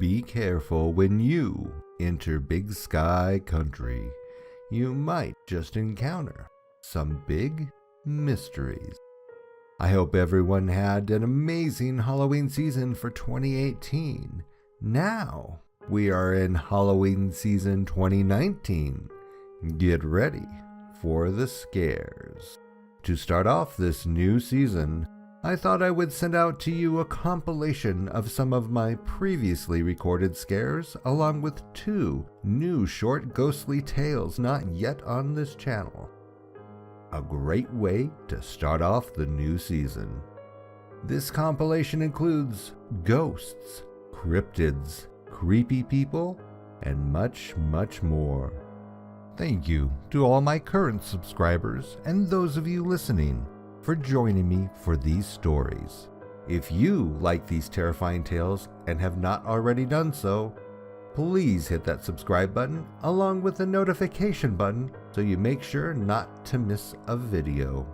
Be careful when you enter Big Sky Country. You might just encounter some big mysteries. I hope everyone had an amazing Halloween season for 2018. Now we are in Halloween season 2019. Get ready for the scares. To start off this new season, I thought I would send out to you a compilation of some of my previously recorded scares, along with 2 new short ghostly tales not yet on this channel. A great way to start off the new season. This compilation includes ghosts, cryptids, creepy people, and much, much more. Thank you to all my current subscribers and those of you listening for joining me for these stories. If you like these terrifying tales and have not already done so, please hit that subscribe button along with the notification button so you make sure not to miss a video.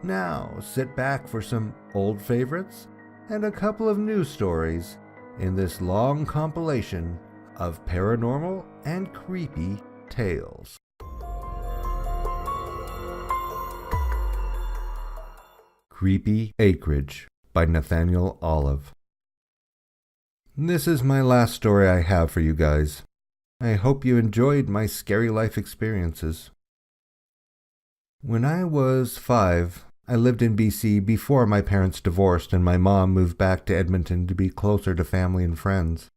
Now sit back for some old favorites and a couple of new stories in this long compilation of paranormal and creepy tales. Creepy Acreage by Nathaniel Olive. This is my last story I have for you guys. I hope you enjoyed my scary life experiences. When I was 5, I lived in BC before my parents divorced and my mom moved back to Edmonton to be closer to family and friends.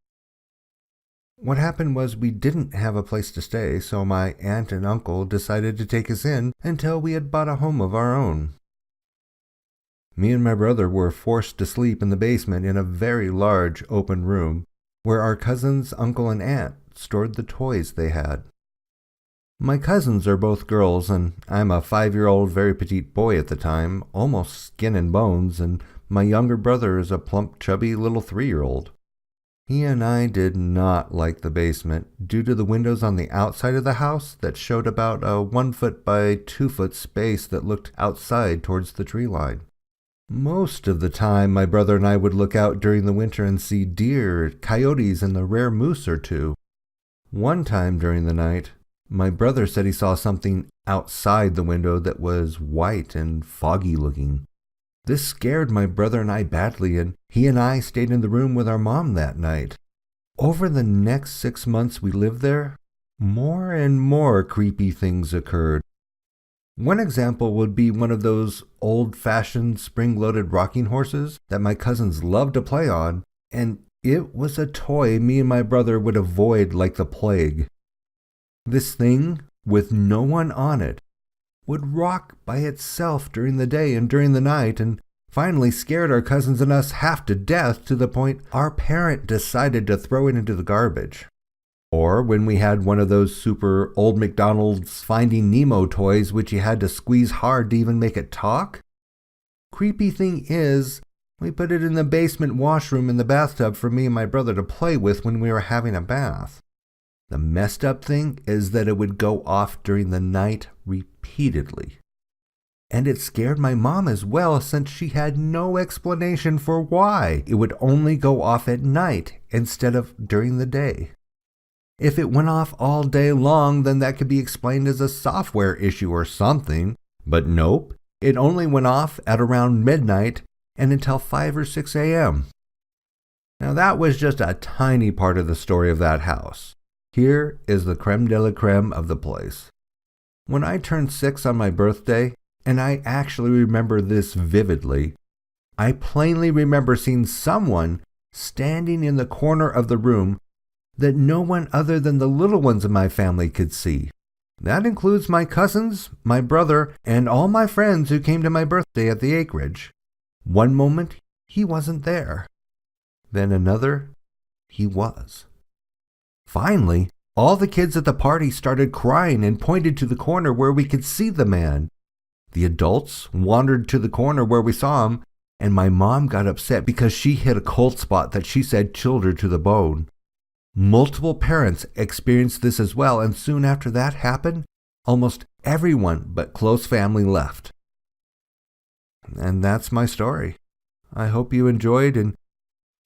What happened was we didn't have a place to stay, so my aunt and uncle decided to take us in until we had bought a home of our own. Me and my brother were forced to sleep in the basement in a very large open room where our cousins, uncle, and aunt stored the toys they had. My cousins are both girls, and I'm a 5-year-old very petite boy at the time, almost skin and bones, and my younger brother is a plump, chubby little 3-year-old. He and I did not like the basement due to the windows on the outside of the house that showed about a 1-foot by 2-foot space that looked outside towards the tree line. Most of the time, my brother and I would look out during the winter and see deer, coyotes, and the rare moose or 2. One time during the night, my brother said he saw something outside the window that was white and foggy looking. This scared my brother and I badly, and he and I stayed in the room with our mom that night. Over the next 6 months we lived there, more and more creepy things occurred. One example would be one of those old-fashioned spring-loaded rocking horses that my cousins loved to play on, and it was a toy me and my brother would avoid like the plague. This thing, with no one on it, would rock by itself during the day and during the night, and finally scared our cousins and us half to death to the point our parent decided to throw it into the garbage. Or when we had one of those super old McDonald's Finding Nemo toys which you had to squeeze hard to even make it talk. Creepy thing is, we put it in the basement washroom in the bathtub for me and my brother to play with when we were having a bath. The messed up thing is that it would go off during the night repeatedly. And it scared my mom as well, since she had no explanation for why it would only go off at night instead of during the day. If it went off all day long, then that could be explained as a software issue or something. But nope, it only went off at around midnight and until 5 or 6 a.m. Now that was just a tiny part of the story of that house. Here is the creme de la creme of the place. When I turned 6 on my birthday, and I actually remember this vividly, I plainly remember seeing someone standing in the corner of the room that no one other than the little ones of my family could see. That includes my cousins, my brother, and all my friends who came to my birthday at the Acreage. One moment, he wasn't there. Then another, he was. Finally, all the kids at the party started crying and pointed to the corner where we could see the man. The adults wandered to the corner where we saw him, and my mom got upset because she hit a cold spot that she said chilled her to the bone. Multiple parents experienced this as well, and soon after that happened, almost everyone but close family left. And that's my story. I hope you enjoyed, and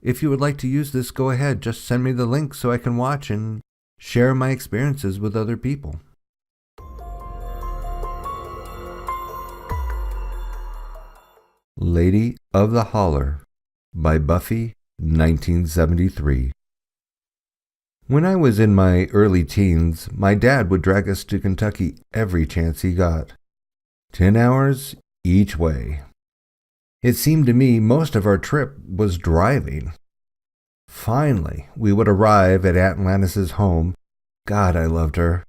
if you would like to use this, go ahead. Just send me the link so I can watch and share my experiences with other people. Lady of the Holler by Buffy, 1973. When I was in my early teens, my dad would drag us to Kentucky every chance he got. 10 hours each way. It seemed to me most of our trip was driving. Finally, we would arrive at Aunt Lannis's home. God, I loved her.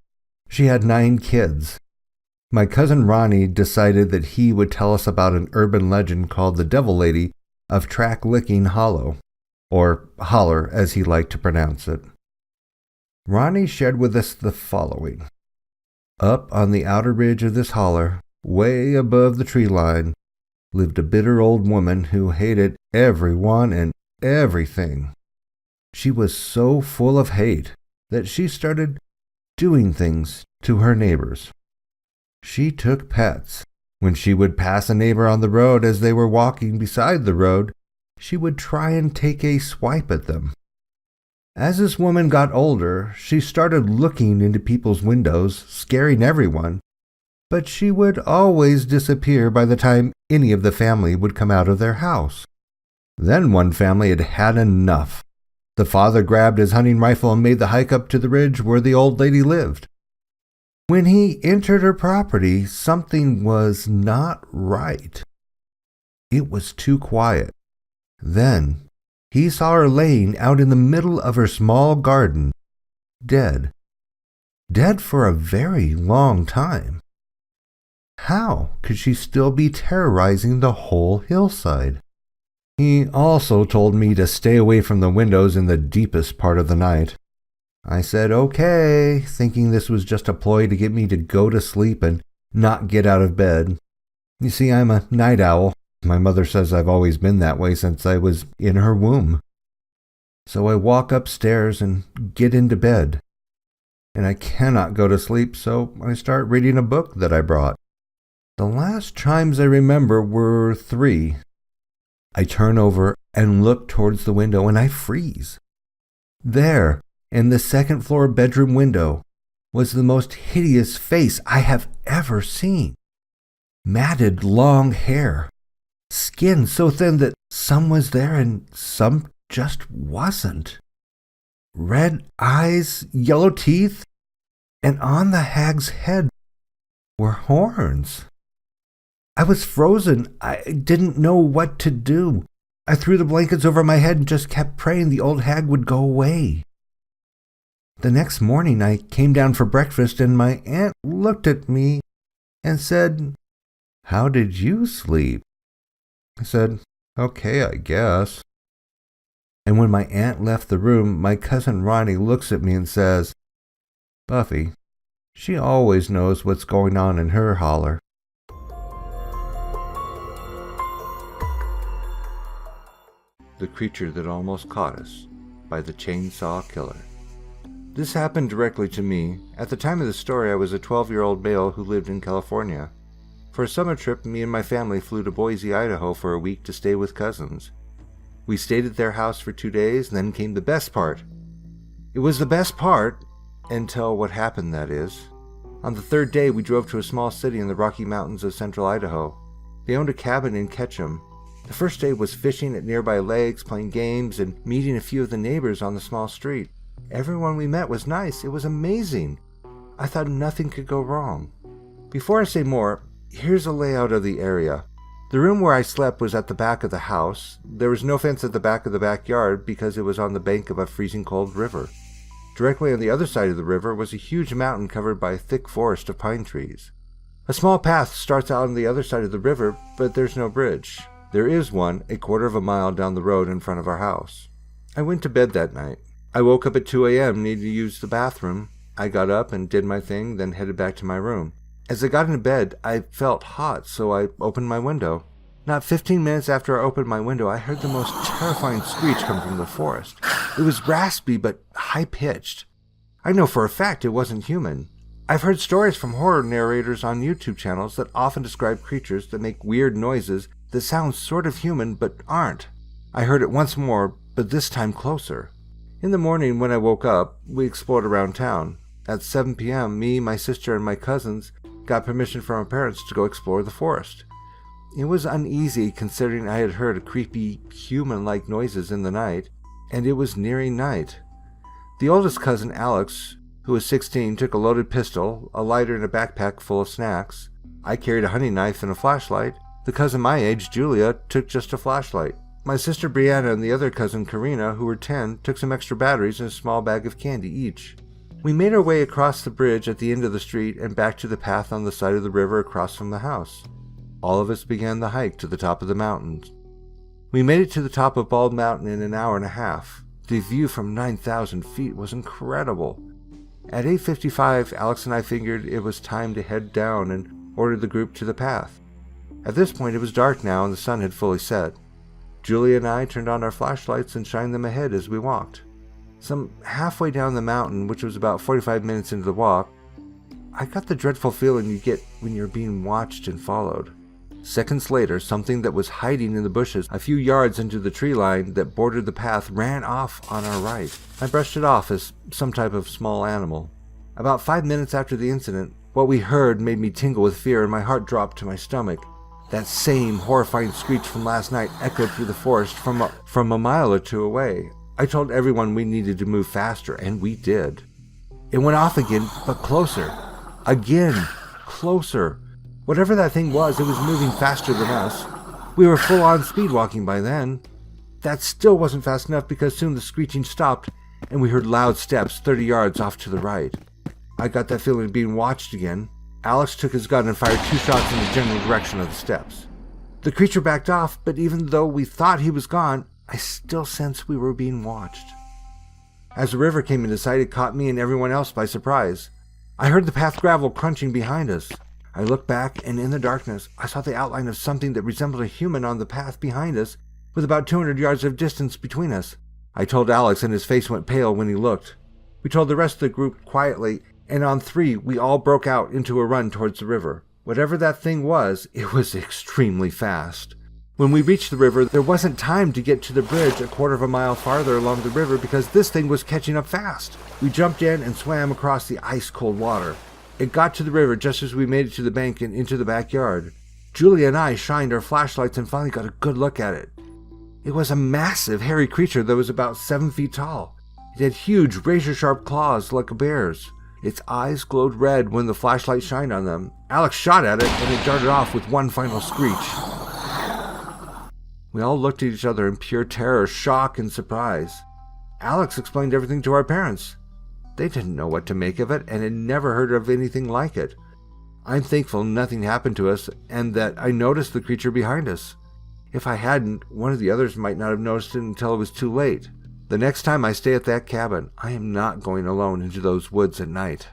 She had 9 kids. My cousin Ronnie decided that he would tell us about an urban legend called the Devil Lady of Track-Licking Hollow, or Holler as he liked to pronounce it. Ronnie shared with us the following. Up on the outer ridge of this holler, way above the tree line, lived a bitter old woman who hated everyone and everything. She was so full of hate that she started doing things to her neighbors. She took pets. When she would pass a neighbor on the road as they were walking beside the road, she would try and take a swipe at them. As this woman got older, she started looking into people's windows, scaring everyone, but she would always disappear by the time any of the family would come out of their house. Then one family had had enough. The father grabbed his hunting rifle and made the hike up to the ridge where the old lady lived. When he entered her property, something was not right. It was too quiet. Then he saw her laying out in the middle of her small garden, dead. Dead for a very long time. How could she still be terrorizing the whole hillside? He also told me to stay away from the windows in the deepest part of the night. I said okay, thinking this was just a ploy to get me to go to sleep and not get out of bed. You see, I'm a night owl. My mother says I've always been that way since I was in her womb. So I walk upstairs and get into bed. And I cannot go to sleep, so I start reading a book that I brought. The last chimes I remember were 3. I turn over and look towards the window and I freeze. There, in the second-floor bedroom window, was the most hideous face I have ever seen. Matted long hair. Skin so thin that some was there and some just wasn't. Red eyes, yellow teeth, and on the hag's head were horns. I was frozen. I didn't know what to do. I threw the blankets over my head and just kept praying the old hag would go away. The next morning I came down for breakfast and my aunt looked at me and said, "How did you sleep?" I said, "Okay, I guess." And when my aunt left the room, my cousin Ronnie looks at me and says, "Buffy, she always knows what's going on in her holler." The Creature That Almost Caught Us by The Chainsaw Killer. This happened directly to me. At the time of the story, I was a 12-year-old male who lived in California. For a summer trip, me and my family flew to Boise, Idaho for a week to stay with cousins. We stayed at their house for 2 days, and then came the best part. It was the best part, until what happened, that is. On the 3rd day, we drove to a small city in the Rocky Mountains of central Idaho. They owned a cabin in Ketchum. The first day was fishing at nearby lakes, playing games, and meeting a few of the neighbors on the small street. Everyone we met was nice. It was amazing. I thought nothing could go wrong. Before I say more, here's a layout of the area. The room where I slept was at the back of the house. There was no fence at the back of the backyard because it was on the bank of a freezing cold river. Directly on the other side of the river was a huge mountain covered by a thick forest of pine trees. A small path starts out on the other side of the river, but there's no bridge. There is one a quarter of a mile down the road in front of our house. I went to bed that night. I woke up at 2 a.m. needing to use the bathroom. I got up and did my thing, then headed back to my room. As I got into bed, I felt hot, so I opened my window. Not 15 minutes after I opened my window, I heard the most terrifying screech come from the forest. It was raspy but high-pitched. I know for a fact it wasn't human. I've heard stories from horror narrators on YouTube channels that often describe creatures that make weird noises that sound sort of human but aren't. I heard it once more, but this time closer. In the morning when I woke up, we explored around town. At 7 p.m., me, my sister, and my cousins got permission from our parents to go explore the forest. It was uneasy considering I had heard creepy, human-like noises in the night, and it was nearing night. The oldest cousin, Alex, who was 16, took a loaded pistol, a lighter, and a backpack full of snacks. I carried a hunting knife and a flashlight. The cousin my age, Julia, took just a flashlight. My sister Brianna and the other cousin, Karina, who were 10, took some extra batteries and a small bag of candy each. We made our way across the bridge at the end of the street and back to the path on the side of the river across from the house. All of us began the hike to the top of the mountains. We made it to the top of Bald Mountain in an hour and a half. The view from 9,000 feet was incredible. At 8:55, Alex and I figured it was time to head down and ordered the group to the path. At this point it was dark now and the sun had fully set. Julia and I turned on our flashlights and shined them ahead as we walked. Some halfway down the mountain, which was about 45 minutes into the walk, I got the dreadful feeling you get when you're being watched and followed. Seconds later, something that was hiding in the bushes a few yards into the tree line that bordered the path ran off on our right. I brushed it off as some type of small animal. About 5 minutes after the incident, what we heard made me tingle with fear and my heart dropped to my stomach. That same horrifying screech from last night echoed through the forest from a mile or two away. I told everyone we needed to move faster, and we did. It went off again, but closer. Again, closer. Whatever that thing was, it was moving faster than us. We were full on speed walking by then. That still wasn't fast enough because soon the screeching stopped, and we heard loud steps 30 yards off to the right. I got that feeling of being watched again. Alex took his gun and fired 2 shots in the general direction of the steps. The creature backed off, but even though we thought he was gone, I still sensed we were being watched. As the river came into sight, it caught me and everyone else by surprise. I heard the path gravel crunching behind us. I looked back, and in the darkness, I saw the outline of something that resembled a human on the path behind us, with about 200 yards of distance between us. I told Alex, and his face went pale when he looked. We told the rest of the group quietly, and on 3, we all broke out into a run towards the river. Whatever that thing was, it was extremely fast. When we reached the river, there wasn't time to get to the bridge a quarter of a mile farther along the river because this thing was catching up fast. We jumped in and swam across the ice-cold water. It got to the river just as we made it to the bank and into the backyard. Julia and I shined our flashlights and finally got a good look at it. It was a massive, hairy creature that was about 7 feet tall. It had huge, razor-sharp claws like a bear's. Its eyes glowed red when the flashlight shined on them. Alex shot at it, and it darted off with one final screech. We all looked at each other in pure terror, shock, and surprise. Alex explained everything to our parents. They didn't know what to make of it and had never heard of anything like it. I'm thankful nothing happened to us and that I noticed the creature behind us. If I hadn't, one of the others might not have noticed it until it was too late. The next time I stay at that cabin, I am not going alone into those woods at night.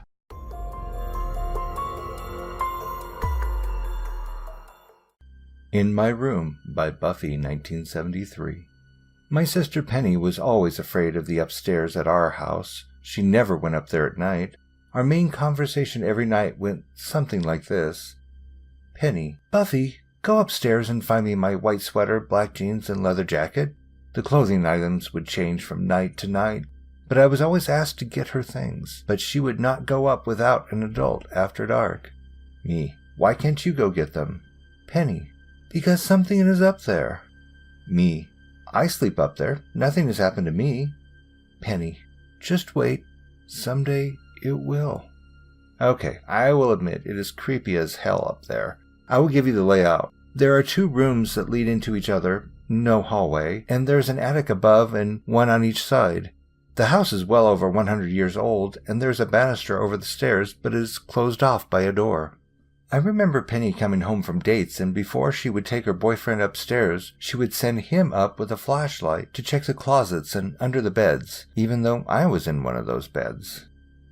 In My Room by Buffy 1973. My sister Penny was always afraid of the upstairs at our house. She never went up there at night. Our main conversation every night went something like this. Penny, Buffy, go upstairs and find me my white sweater, black jeans, and leather jacket. The clothing items would change from night to night, but I was always asked to get her things. But she would not go up without an adult after dark. Me, why can't you go get them? Penny, because something is up there. Me, I sleep up there. Nothing has happened to me. Penny, just wait. Someday it will. Okay, I will admit it is creepy as hell up there. I will give you the layout. There are 2 rooms that lead into each other, no hallway, and there's an attic above and one on each side. The house is well over 100 years old, and there's a banister over the stairs, but it is closed off by a door. I remember Penny coming home from dates, and before she would take her boyfriend upstairs, she would send him up with a flashlight to check the closets and under the beds, even though I was in one of those beds.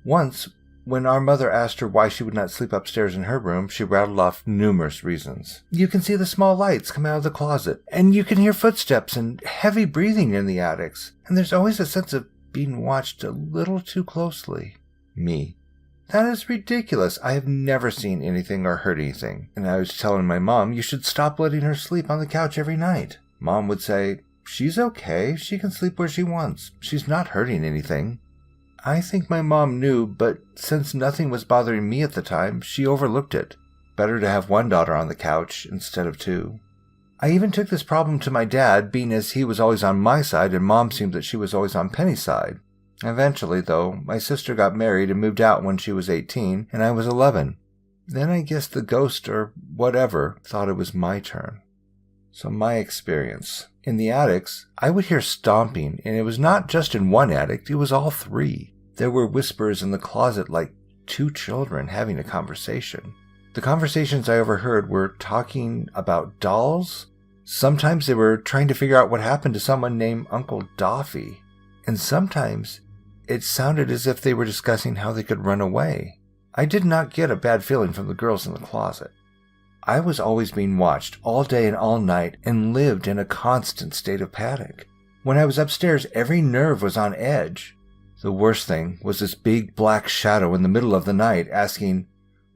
Once, when our mother asked her why she would not sleep upstairs in her room, she rattled off numerous reasons. You can see the small lights come out of the closet, and you can hear footsteps and heavy breathing in the attics, and there's always a sense of being watched a little too closely. Me. That is ridiculous. I have never seen anything or heard anything. And I was telling my mom you should stop letting her sleep on the couch every night. Mom would say, she's okay. She can sleep where she wants. She's not hurting anything. I think my mom knew, but since nothing was bothering me at the time, she overlooked it. Better to have one daughter on the couch instead of two. I even took this problem to my dad, being as he was always on my side and Mom seemed that she was always on Penny's side. Eventually, though, my sister got married and moved out when she was 18 and I was 11. Then I guess the ghost or whatever thought it was my turn. So my experience. In the attics, I would hear stomping, and it was not just in one attic, it was all three. There were whispers in the closet like two children having a conversation. The conversations I overheard were talking about dolls. Sometimes they were trying to figure out what happened to someone named Uncle Doffy. And sometimes it sounded as if they were discussing how they could run away. I did not get a bad feeling from the girls in the closet. I was always being watched all day and all night and lived in a constant state of panic. When I was upstairs, every nerve was on edge. The worst thing was this big black shadow in the middle of the night asking,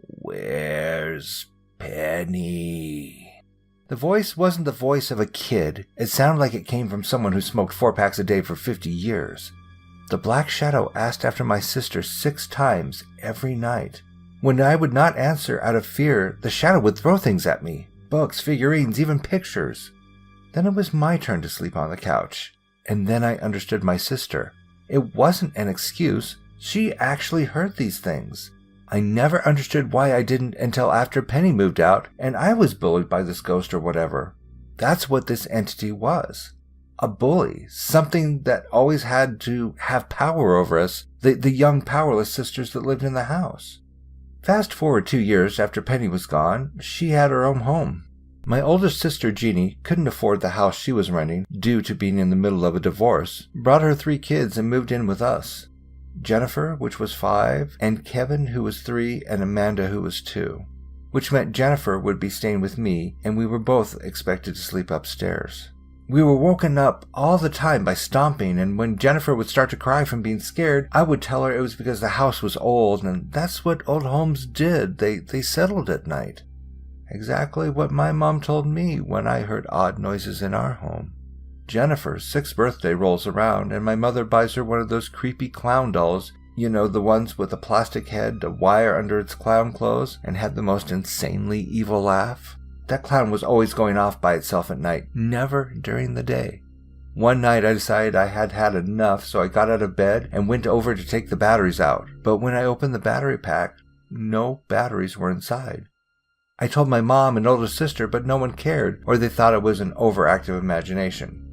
"Where's Penny?" The voice wasn't the voice of a kid. It sounded like it came from someone who smoked 4 packs a day for 50 years. The black shadow asked after my sister 6 times every night. When I would not answer out of fear, the shadow would throw things at me. Books, figurines, even pictures. Then it was my turn to sleep on the couch. And then I understood my sister. It wasn't an excuse. She actually heard these things. I never understood why I didn't until after Penny moved out and I was bullied by this ghost or whatever. That's what this entity was. A bully. Something that always had to have power over us, the young powerless sisters that lived in the house. Fast forward 2 years after Penny was gone, she had her own home. My oldest sister, Jeannie, couldn't afford the house she was renting due to being in the middle of a divorce, brought her 3 kids and moved in with us. Jennifer, which was 5, and Kevin, who was 3, and Amanda, who was 2. Which meant Jennifer would be staying with me, and we were both expected to sleep upstairs. We were woken up all the time by stomping, and when Jennifer would start to cry from being scared, I would tell her it was because the house was old, and that's what old homes did. They settled at night. Exactly what my mom told me when I heard odd noises in our home. Jennifer's 6th birthday rolls around, and my mother buys her one of those creepy clown dolls, you know, the ones with a plastic head, a wire under its clown clothes, and had the most insanely evil laugh. That clown was always going off by itself at night, never during the day. One night I decided I had had enough, so I got out of bed and went over to take the batteries out. But when I opened the battery pack, no batteries were inside. I told my mom and older sister, but no one cared, or they thought it was an overactive imagination.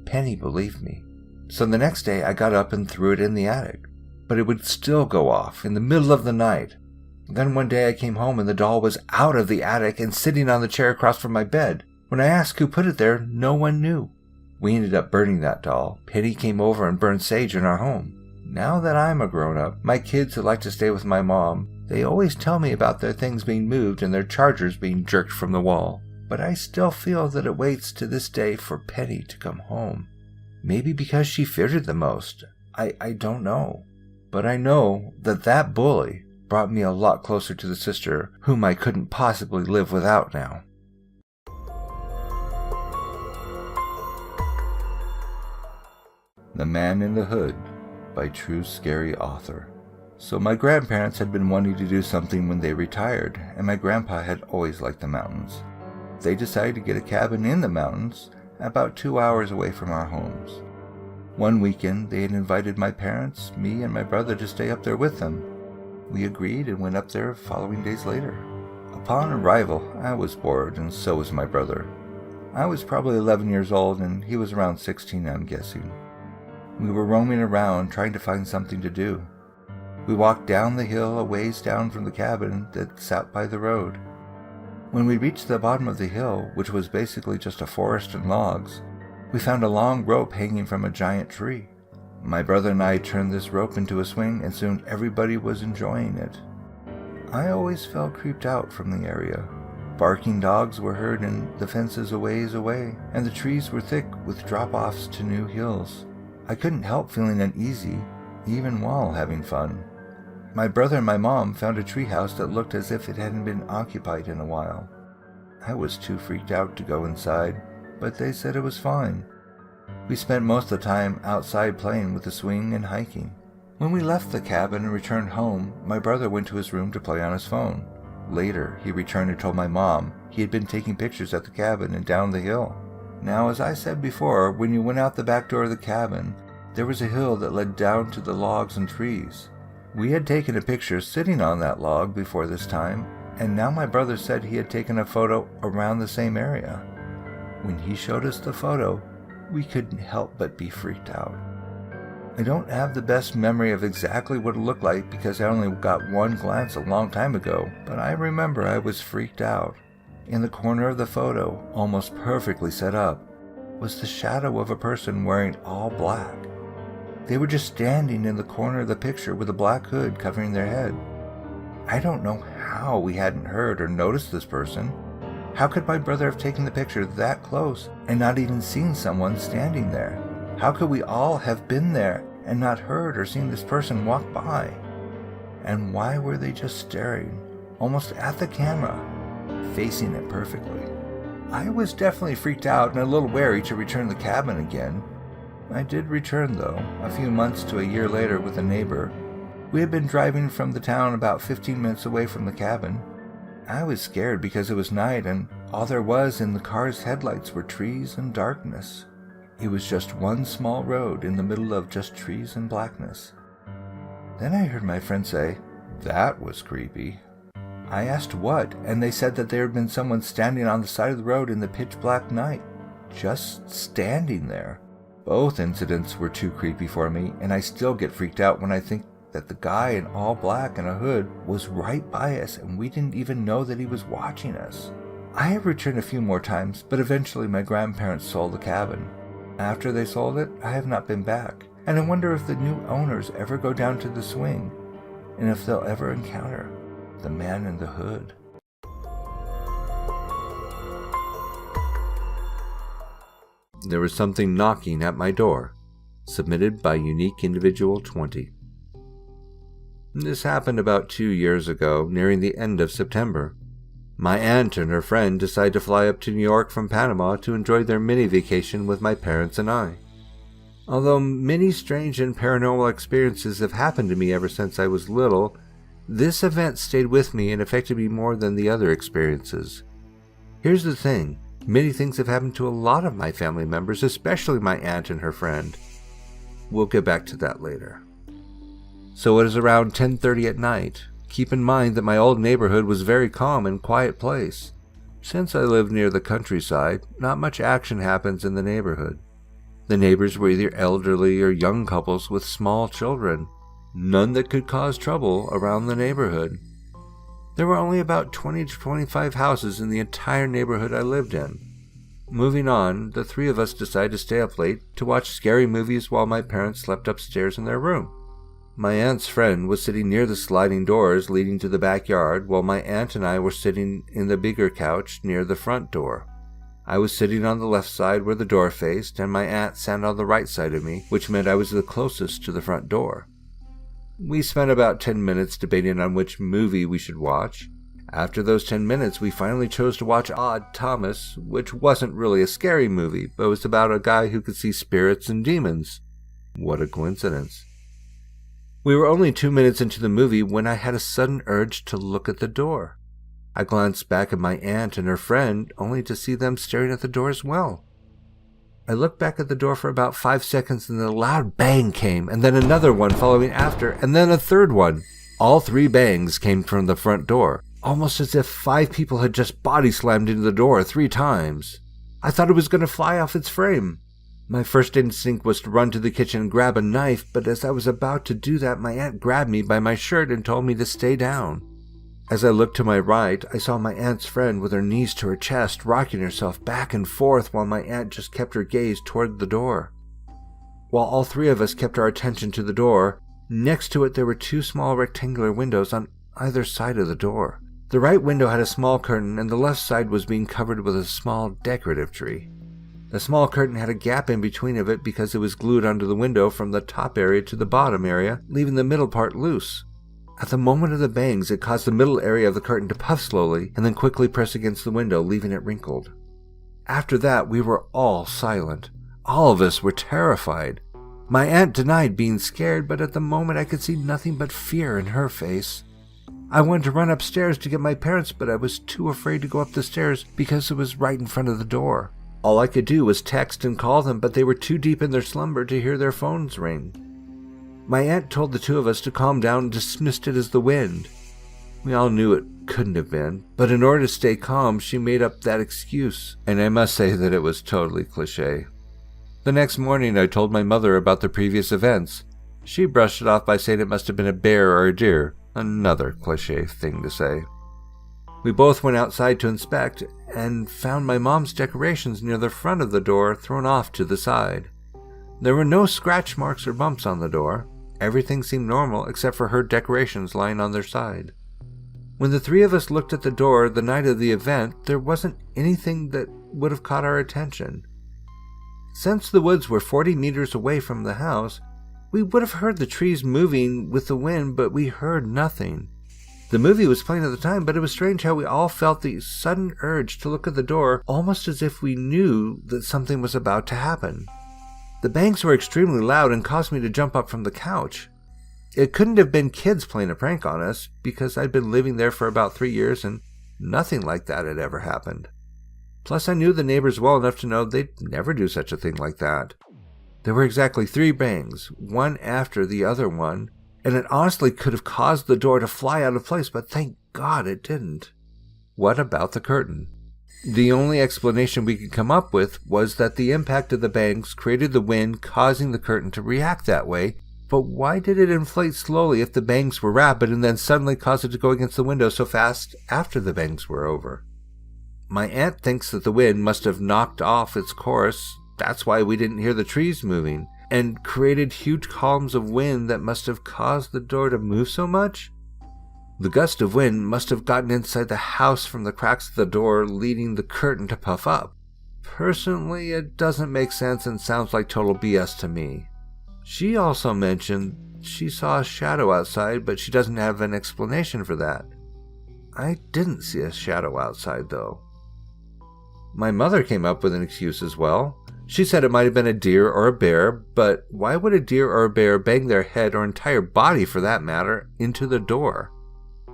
Penny believed me. So the next day I got up and threw it in the attic. But it would still go off in the middle of the night. Then one day I came home and the doll was out of the attic and sitting on the chair across from my bed. When I asked who put it there, no one knew. We ended up burning that doll. Penny came over and burned sage in our home. Now that I'm a grown-up, my kids who like to stay with my mom, they always tell me about their things being moved and their chargers being jerked from the wall. But I still feel that it waits to this day for Penny to come home. Maybe because she feared it the most. I don't know. But I know that that bully brought me a lot closer to the sister whom I couldn't possibly live without now. The Man in the Hood by TrueScaryAuthor. So my grandparents had been wanting to do something when they retired, and my grandpa had always liked the mountains. They decided to get a cabin in the mountains, about 2 hours away from our homes. One weekend, they had invited my parents, me, and my brother to stay up there with them. We agreed and went up there following days later. Upon arrival, I was bored, and so was my brother. I was probably 11 years old, and he was around 16, I'm guessing. We were roaming around trying to find something to do. We walked down the hill a ways down from the cabin that sat by the road. When we reached the bottom of the hill, which was basically just a forest and logs, we found a long rope hanging from a giant tree. My brother and I turned this rope into a swing, and soon everybody was enjoying it. I always felt creeped out from the area. Barking dogs were heard in the fences a ways away, and the trees were thick with drop-offs to new hills. I couldn't help feeling uneasy, even while having fun. My brother and my mom found a treehouse that looked as if it hadn't been occupied in a while. I was too freaked out to go inside, but they said it was fine. We spent most of the time outside playing with the swing and hiking. When we left the cabin and returned home, my brother went to his room to play on his phone. Later, he returned and told my mom he had been taking pictures at the cabin and down the hill. Now, as I said before, when you went out the back door of the cabin, there was a hill that led down to the logs and trees. We had taken a picture sitting on that log before this time, and now my brother said he had taken a photo around the same area. When he showed us the photo, we couldn't help but be freaked out. I don't have the best memory of exactly what it looked like because I only got one glance a long time ago, but I remember I was freaked out. In the corner of the photo, almost perfectly set up, was the shadow of a person wearing all black. They were just standing in the corner of the picture with a black hood covering their head. I don't know how we hadn't heard or noticed this person. How could my brother have taken the picture that close and not even seen someone standing there? How could we all have been there and not heard or seen this person walk by? And why were they just staring, almost at the camera, facing it perfectly? I was definitely freaked out and a little wary to return to the cabin again. I did return, though, a few months to a year later with a neighbor. We had been driving from the town about 15 minutes away from the cabin. I was scared because it was night and all there was in the car's headlights were trees and darkness. It was just one small road in the middle of just trees and blackness. Then I heard my friend say, "That was creepy." I asked what, and they said that there had been someone standing on the side of the road in the pitch black night. Just standing there. Both incidents were too creepy for me, and I still get freaked out when I think that the guy in all black and a hood was right by us and we didn't even know that he was watching us. I have returned a few more times, but eventually my grandparents sold the cabin. After they sold it, I have not been back, and I wonder if the new owners ever go down to the swing, and if they'll ever encounter the man in the hood. There was something knocking at my door. Submitted by Unique Individual 20. This happened about 2 years ago, nearing the end of September. My aunt and her friend decided to fly up to New York from Panama to enjoy their mini-vacation with my parents and I. Although many strange and paranormal experiences have happened to me ever since I was little, this event stayed with me and affected me more than the other experiences. Here's the thing, many things have happened to a lot of my family members, especially my aunt and her friend. We'll get back to that later. So it is around 10:30 at night. Keep in mind that my old neighborhood was a very calm and quiet place. Since I live near the countryside, not much action happens in the neighborhood. The neighbors were either elderly or young couples with small children, none that could cause trouble around the neighborhood. There were only about 20 to 25 houses in the entire neighborhood I lived in. Moving on, the three of us decided to stay up late to watch scary movies while my parents slept upstairs in their room. My aunt's friend was sitting near the sliding doors leading to the backyard, while my aunt and I were sitting in the bigger couch near the front door. I was sitting on the left side where the door faced, and my aunt sat on the right side of me, which meant I was the closest to the front door. We spent about 10 minutes debating on which movie we should watch. After those 10 minutes, we finally chose to watch Odd Thomas, which wasn't really a scary movie, but was about a guy who could see spirits and demons. What a coincidence. We were only 2 minutes into the movie when I had a sudden urge to look at the door. I glanced back at my aunt and her friend, only to see them staring at the door as well. I looked back at the door for about 5 seconds and then a loud bang came, and then another one following after, and then a third one. All 3 bangs came from the front door, almost as if 5 people had just body slammed into the door 3 times. I thought it was going to fly off its frame. My first instinct was to run to the kitchen and grab a knife, but as I was about to do that, my aunt grabbed me by my shirt and told me to stay down. As I looked to my right, I saw my aunt's friend with her knees to her chest, rocking herself back and forth while my aunt just kept her gaze toward the door. While all 3 of us kept our attention to the door, next to it there were 2 small rectangular windows on either side of the door. The right window had a small curtain, and the left side was being covered with a small decorative tree. The small curtain had a gap in between of it because it was glued onto the window from the top area to the bottom area, leaving the middle part loose. At the moment of the bangs, it caused the middle area of the curtain to puff slowly and then quickly press against the window, leaving it wrinkled. After that, we were all silent. All of us were terrified. My aunt denied being scared, but at the moment I could see nothing but fear in her face. I wanted to run upstairs to get my parents, but I was too afraid to go up the stairs because it was right in front of the door. All I could do was text and call them, but they were too deep in their slumber to hear their phones ring. My aunt told the two of us to calm down and dismissed it as the wind. We all knew it couldn't have been, but in order to stay calm, she made up that excuse, and I must say that it was totally cliché. The next morning, I told my mother about the previous events. She brushed it off by saying it must have been a bear or a deer, another cliché thing to say. We both went outside to inspect and found my mom's decorations near the front of the door thrown off to the side. There were no scratch marks or bumps on the door. Everything seemed normal except for her decorations lying on their side. When the three of us looked at the door the night of the event, there wasn't anything that would have caught our attention. Since the woods were 40 meters away from the house, we would have heard the trees moving with the wind, but we heard nothing. The movie was playing at the time, but it was strange how we all felt the sudden urge to look at the door, almost as if we knew that something was about to happen. The bangs were extremely loud and caused me to jump up from the couch. It couldn't have been kids playing a prank on us, because I'd been living there for about 3 years and nothing like that had ever happened. Plus, I knew the neighbors well enough to know they'd never do such a thing like that. There were exactly 3 bangs, one after the other one, and it honestly could have caused the door to fly out of place, but thank God it didn't. What about the curtain? The only explanation we could come up with was that the impact of the bangs created the wind, causing the curtain to react that way, but why did it inflate slowly if the bangs were rapid and then suddenly cause it to go against the window so fast after the bangs were over? My aunt thinks that the wind must have knocked off its course. That's why we didn't hear the trees moving, and created huge columns of wind that must have caused the door to move so much. The gust of wind must have gotten inside the house from the cracks of the door, leading the curtain to puff up. Personally, it doesn't make sense and sounds like total BS to me. She also mentioned she saw a shadow outside, but she doesn't have an explanation for that. I didn't see a shadow outside, though. My mother came up with an excuse as well. She said it might have been a deer or a bear, but why would a deer or a bear bang their head, or entire body for that matter, into the door?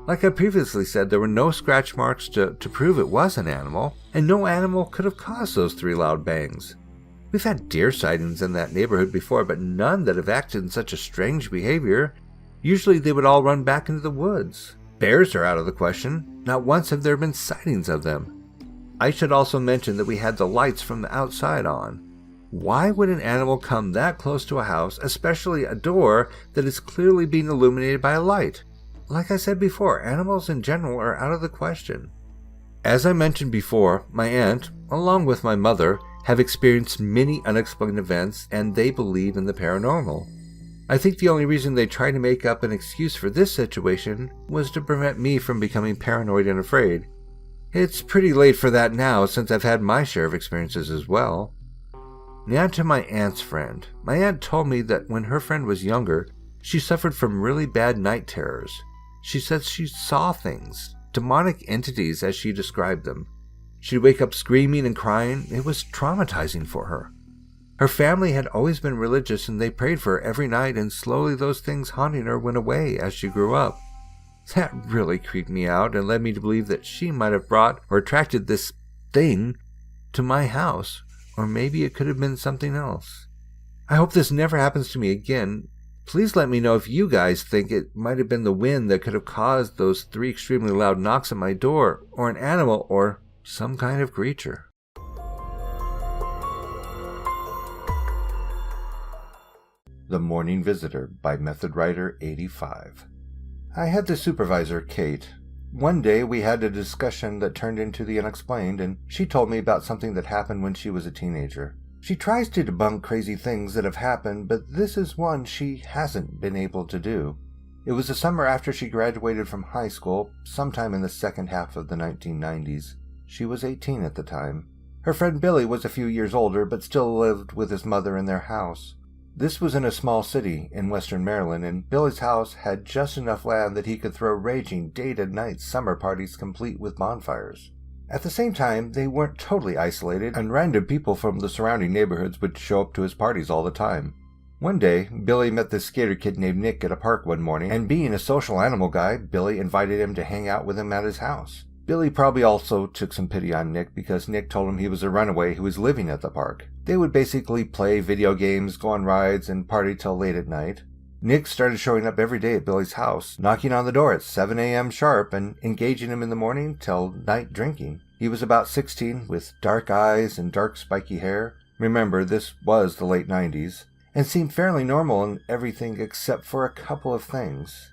Like I previously said, there were no scratch marks to prove it was an animal, and no animal could have caused those 3 loud bangs. We've had deer sightings in that neighborhood before, but none that have acted in such a strange behavior. Usually they would all run back into the woods. Bears are out of the question. Not once have there been sightings of them. I should also mention that we had the lights from the outside on. Why would an animal come that close to a house, especially a door that is clearly being illuminated by a light? Like I said before, animals in general are out of the question. As I mentioned before, my aunt, along with my mother, have experienced many unexplained events, and they believe in the paranormal. I think the only reason they tried to make up an excuse for this situation was to prevent me from becoming paranoid and afraid. It's pretty late for that now, since I've had my share of experiences as well. Now to my aunt's friend. My aunt told me that when her friend was younger, she suffered from really bad night terrors. She said she saw things, demonic entities as she described them. She'd wake up screaming and crying. It was traumatizing for her. Her family had always been religious, and they prayed for her every night, and slowly those things haunting her went away as she grew up. That really creeped me out and led me to believe that she might have brought or attracted this thing to my house, or maybe it could have been something else. I hope this never happens to me again. Please let me know if you guys think it might have been the wind that could have caused those 3 extremely loud knocks at my door, or an animal, or some kind of creature. The Morning Visitor by Method Writer 85. I had the supervisor, Kate. One day we had a discussion that turned into the unexplained, and she told me about something that happened when she was a teenager. She tries to debunk crazy things that have happened, but this is one she hasn't been able to do. It was the summer after she graduated from high school, sometime in the second half of the 1990s. She was 18 at the time. Her friend Billy was a few years older, but still lived with his mother in their house. This was in a small city in western Maryland, and Billy's house had just enough land that he could throw raging day-to-night summer parties complete with bonfires. At the same time, they weren't totally isolated, and random people from the surrounding neighborhoods would show up to his parties all the time. One day, Billy met this skater kid named Nick at a park one morning, and being a social animal guy, Billy invited him to hang out with him at his house. Billy probably also took some pity on Nick because Nick told him he was a runaway who was living at the park. They would basically play video games, go on rides, and party till late at night. Nick started showing up every day at Billy's house, knocking on the door at 7 a.m. sharp and engaging him in the morning till night drinking. He was about 16, with dark eyes and dark spiky hair. Remember, this was the late 90s. And seemed fairly normal in everything except for a couple of things.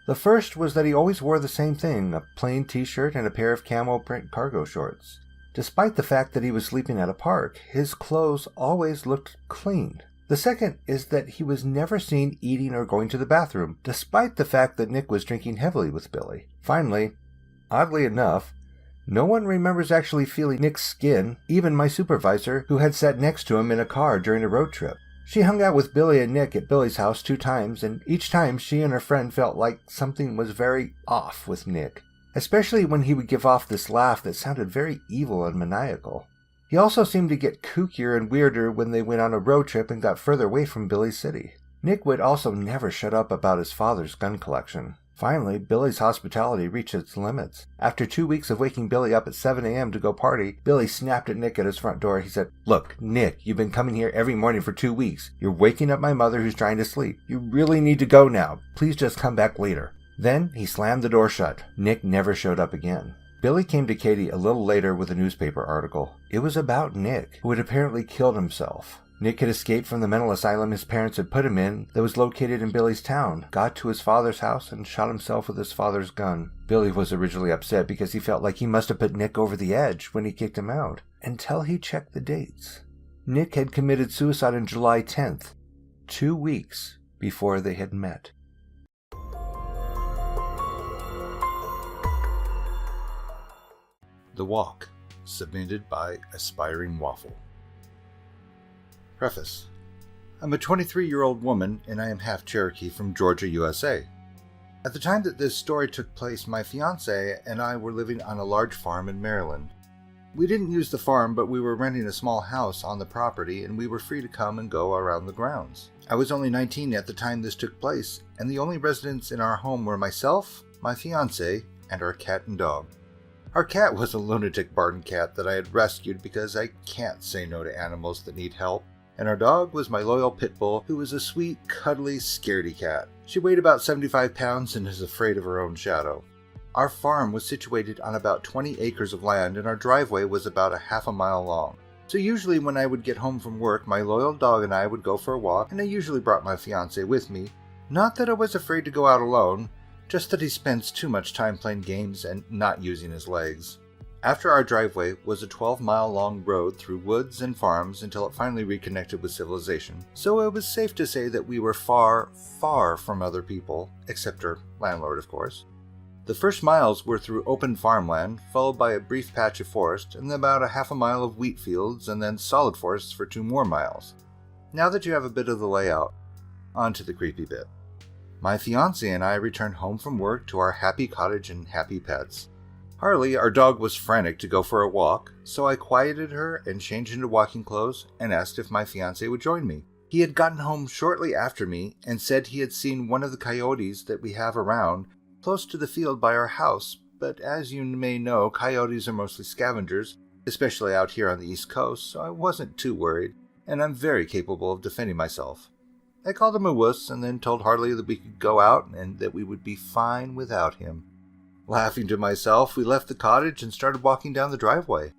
The first was that he always wore the same thing, a plain t-shirt and a pair of camo print cargo shorts. Despite the fact that he was sleeping at a park, his clothes always looked clean. The second is that he was never seen eating or going to the bathroom, despite the fact that Nick was drinking heavily with Billy. Finally, oddly enough, no one remembers actually feeling Nick's skin, even my supervisor, who had sat next to him in a car during a road trip. She hung out with Billy and Nick at Billy's house 2 times, and each time she and her friend felt like something was very off with Nick, especially when he would give off this laugh that sounded very evil and maniacal. He also seemed to get kookier and weirder when they went on a road trip and got further away from Billy's city. Nick would also never shut up about his father's gun collection. Finally, Billy's hospitality reached its limits. After 2 weeks of waking Billy up at 7 a.m. to go party, Billy snapped at Nick at his front door. He said, "Look, Nick, you've been coming here every morning for 2 weeks. You're waking up my mother who's trying to sleep. You really need to go now. Please just come back later." Then he slammed the door shut. Nick never showed up again. Billy came to Katie a little later with a newspaper article. It was about Nick, who had apparently killed himself. Nick had escaped from the mental asylum his parents had put him in that was located in Billy's town, got to his father's house, and shot himself with his father's gun. Billy was originally upset because he felt like he must have put Nick over the edge when he kicked him out, until he checked the dates. Nick had committed suicide on July 10th, 2 weeks before they had met. The Walk, submitted by Aspiring Waffle. Preface. I'm a 23-year-old woman, and I am half Cherokee from Georgia, USA. At the time that this story took place, my fiancé and I were living on a large farm in Maryland. We didn't use the farm, but we were renting a small house on the property, and we were free to come and go around the grounds. I was only 19 at the time this took place, and the only residents in our home were myself, my fiancé, and our cat and dog. Our cat was a lunatic barn cat that I had rescued because I can't say no to animals that need help. And our dog was my loyal pit bull, who was a sweet, cuddly, scaredy cat. She weighed about 75 pounds and is afraid of her own shadow. Our farm was situated on about 20 acres of land, and our driveway was about a half a mile long. So usually when I would get home from work, my loyal dog and I would go for a walk, and I usually brought my fiancé with me. Not that I was afraid to go out alone, just that he spends too much time playing games and not using his legs. After our driveway was a 12-mile-long road through woods and farms until it finally reconnected with civilization, so it was safe to say that we were far, far from other people, except our landlord, of course. The first miles were through open farmland, followed by a brief patch of forest, and about a half a mile of wheat fields, and then solid forests for 2 more miles. Now that you have a bit of the layout, on to the creepy bit. My fiancé and I returned home from work to our happy cottage and happy pets. Harley, our dog, was frantic to go for a walk, so I quieted her and changed into walking clothes and asked if my fiancé would join me. He had gotten home shortly after me and said he had seen one of the coyotes that we have around close to the field by our house, but as you may know, coyotes are mostly scavengers, especially out here on the East Coast, so I wasn't too worried, and I'm very capable of defending myself. I called him a wuss and then told Harley that we could go out and that we would be fine without him. Laughing to myself, we left the cottage and started walking down the driveway.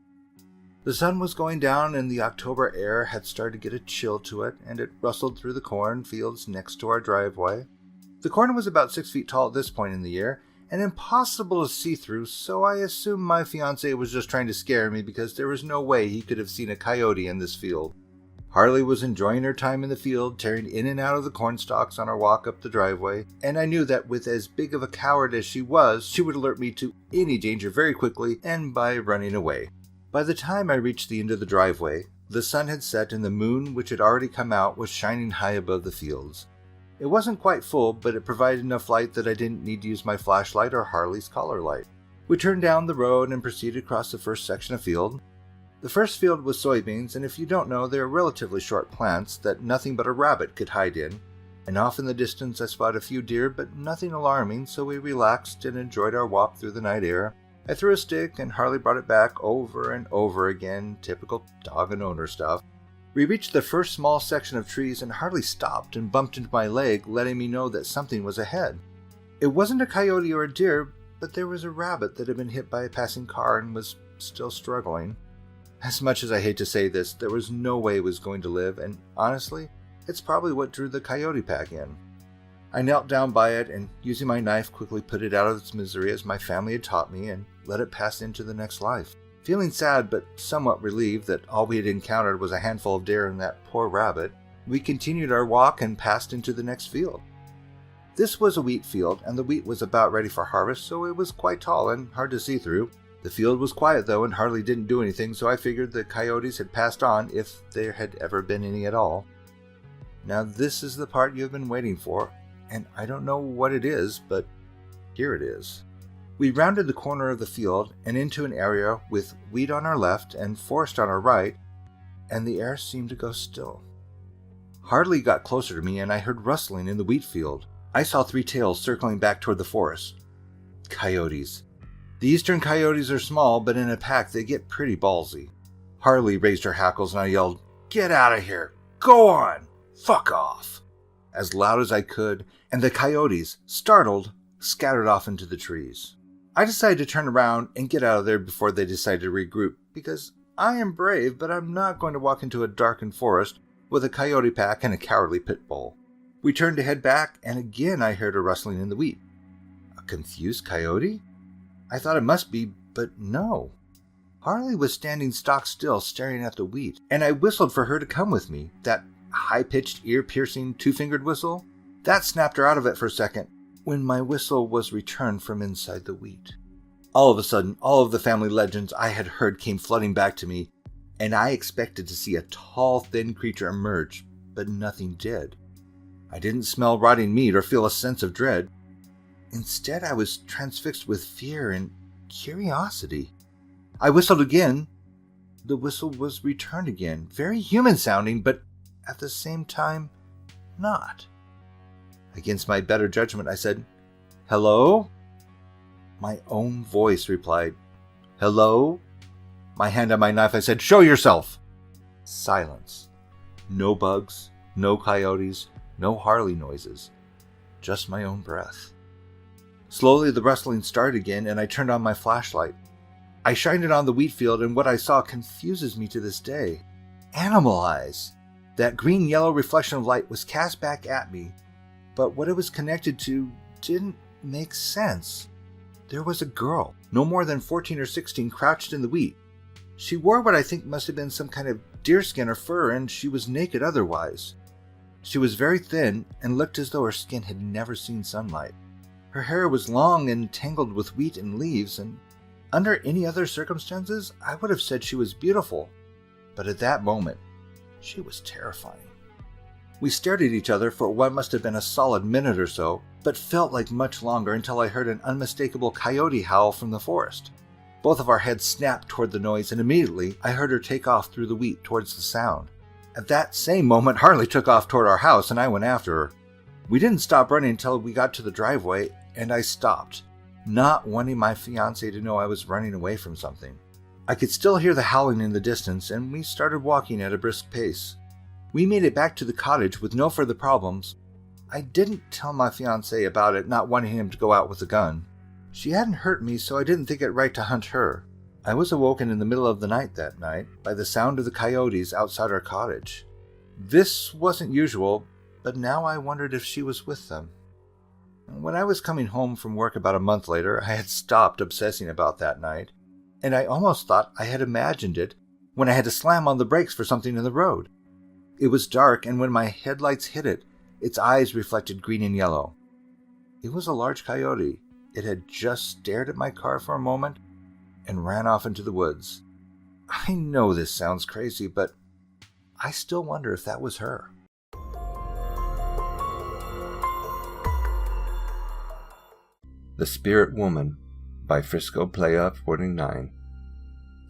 The sun was going down and the October air had started to get a chill to it, and it rustled through the corn fields next to our driveway. The corn was about 6 feet tall at this point in the year, and impossible to see through, so I assumed my fiancé was just trying to scare me because there was no way he could have seen a coyote in this field. Harley was enjoying her time in the field, tearing in and out of the corn stalks on our walk up the driveway, and I knew that with as big of a coward as she was, she would alert me to any danger very quickly and by running away. By the time I reached the end of the driveway, the sun had set and the moon, which had already come out, was shining high above the fields. It wasn't quite full, but it provided enough light that I didn't need to use my flashlight or Harley's collar light. We turned down the road and proceeded across the first section of field. The first field was soybeans, and if you don't know, they're relatively short plants that nothing but a rabbit could hide in. And off in the distance I spotted a few deer, but nothing alarming, so we relaxed and enjoyed our walk through the night air. I threw a stick and Harley brought it back over and over again, typical dog and owner stuff. We reached the first small section of trees and Harley stopped and bumped into my leg, letting me know that something was ahead. It wasn't a coyote or a deer, but there was a rabbit that had been hit by a passing car and was still struggling. As much as I hate to say this, there was no way it was going to live, and honestly, it's probably what drew the coyote pack in. I knelt down by it and, using my knife, quickly put it out of its misery as my family had taught me and let it pass into the next life. Feeling sad but somewhat relieved that all we had encountered was a handful of deer and that poor rabbit, we continued our walk and passed into the next field. This was a wheat field, and the wheat was about ready for harvest, so it was quite tall and hard to see through. The field was quiet though, and Harley didn't do anything, so I figured the coyotes had passed on if there had ever been any at all. Now this is the part you've been waiting for, and I don't know what it is, but here it is. We rounded the corner of the field and into an area with wheat on our left and forest on our right, and the air seemed to go still. Harley got closer to me and I heard rustling in the wheat field. I saw three tails circling back toward the forest. Coyotes. The eastern coyotes are small, but in a pack they get pretty ballsy. Harley raised her hackles and I yelled, "Get out of here! Go on! Fuck off!" as loud as I could, and the coyotes, startled, scattered off into the trees. I decided to turn around and get out of there before they decided to regroup, because I am brave, but I'm not going to walk into a darkened forest with a coyote pack and a cowardly pit bull. We turned to head back, and again I heard a rustling in the wheat. A confused coyote? I thought it must be, but no. Harley was standing stock still, staring at the wheat, and I whistled for her to come with me. That high-pitched, ear-piercing, two-fingered whistle? That snapped her out of it for a second, when my whistle was returned from inside the wheat. All of a sudden, all of the family legends I had heard came flooding back to me, and I expected to see a tall, thin creature emerge, but nothing did. I didn't smell rotting meat or feel a sense of dread. Instead, I was transfixed with fear and curiosity. I whistled again. The whistle was returned again, very human-sounding, but at the same time, not. Against my better judgment, I said, "Hello?" My own voice replied, "Hello?" My hand on my knife, I said, "Show yourself!" Silence. No bugs, no coyotes, no Harley noises. Just my own breath. Slowly the rustling started again, and I turned on my flashlight. I shined it on the wheat field, and what I saw confuses me to this day. Animal eyes! That green-yellow reflection of light was cast back at me, but what it was connected to didn't make sense. There was a girl, no more than 14 or 16, crouched in the wheat. She wore what I think must have been some kind of deerskin or fur, and she was naked otherwise. She was very thin and looked as though her skin had never seen sunlight. Her hair was long and tangled with wheat and leaves, and under any other circumstances, I would have said she was beautiful. But at that moment, she was terrifying. We stared at each other for what must have been a solid minute or so, but felt like much longer until I heard an unmistakable coyote howl from the forest. Both of our heads snapped toward the noise, and immediately I heard her take off through the wheat towards the sound. At that same moment, Harley took off toward our house, and I went after her. We didn't stop running until we got to the driveway, and I stopped, not wanting my fiancée to know I was running away from something. I could still hear the howling in the distance, and we started walking at a brisk pace. We made it back to the cottage with no further problems. I didn't tell my fiancé about it, not wanting him to go out with a gun. She hadn't hurt me, so I didn't think it right to hunt her. I was awoken in the middle of the night that night by the sound of the coyotes outside our cottage. This wasn't usual, but now I wondered if she was with them. When I was coming home from work about a month later, I had stopped obsessing about that night, and I almost thought I had imagined it when I had to slam on the brakes for something in the road. It was dark, and when my headlights hit it, its eyes reflected green and yellow. It was a large coyote. It had just stared at my car for a moment and ran off into the woods. I know this sounds crazy, but I still wonder if that was her. The Spirit Woman by FriscoPlaya49.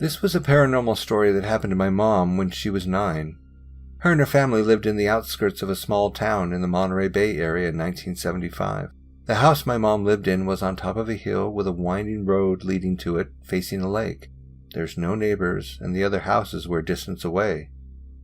This was a paranormal story that happened to my mom when she was 9. Her and her family lived in the outskirts of a small town in the MaeRae Bay area in 1975. The house my mom lived in was on top of a hill with a winding road leading to it, facing a lake. There's no neighbors, and the other houses were a distance away.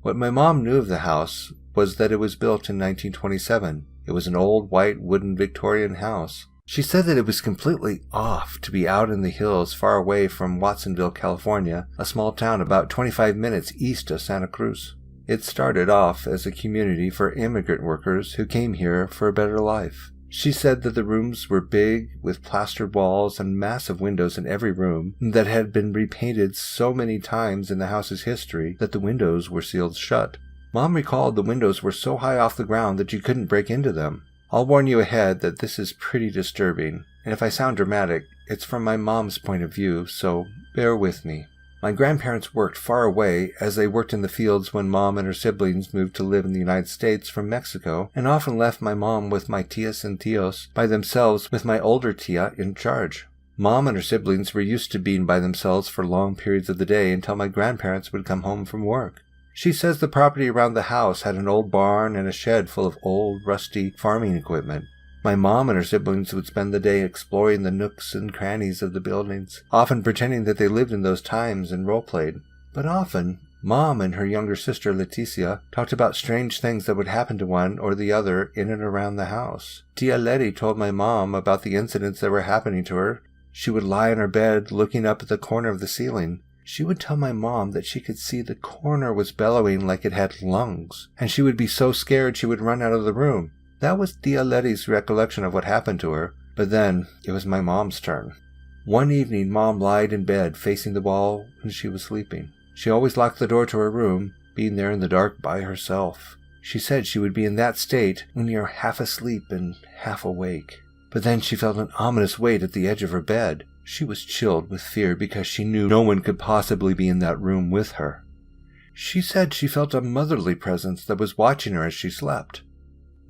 What my mom knew of the house was that it was built in 1927. It was an old white wooden Victorian house. She said that it was completely off to be out in the hills far away from Watsonville, California, a small town about 25 minutes east of Santa Cruz. It started off as a community for immigrant workers who came here for a better life. She said that the rooms were big, with plastered walls and massive windows in every room that had been repainted so many times in the house's history that the windows were sealed shut. Mom recalled the windows were so high off the ground that you couldn't break into them. I'll warn you ahead that this is pretty disturbing, and if I sound dramatic, it's from my mom's point of view, so bear with me. My grandparents worked far away as they worked in the fields when Mom and her siblings moved to live in the United States from Mexico, and often left my mom with my tias and tios by themselves with my older tia in charge. Mom and her siblings were used to being by themselves for long periods of the day until my grandparents would come home from work. She says the property around the house had an old barn and a shed full of old, rusty farming equipment. My mom and her siblings would spend the day exploring the nooks and crannies of the buildings, often pretending that they lived in those times and role-played. But often, Mom and her younger sister Leticia talked about strange things that would happen to one or the other in and around the house. Tia Letty told my mom about the incidents that were happening to her. She would lie in her bed looking up at the corner of the ceiling. She would tell my mom that she could see the corner was bellowing like it had lungs, and she would be so scared she would run out of the room. That was Tia Letty's recollection of what happened to her, but then it was my mom's turn. One evening, Mom lied in bed facing the wall when she was sleeping. She always locked the door to her room, being there in the dark by herself. She said she would be in that state when you're half asleep and half awake. But then she felt an ominous weight at the edge of her bed. She was chilled with fear because she knew no one could possibly be in that room with her. She said she felt a motherly presence that was watching her as she slept.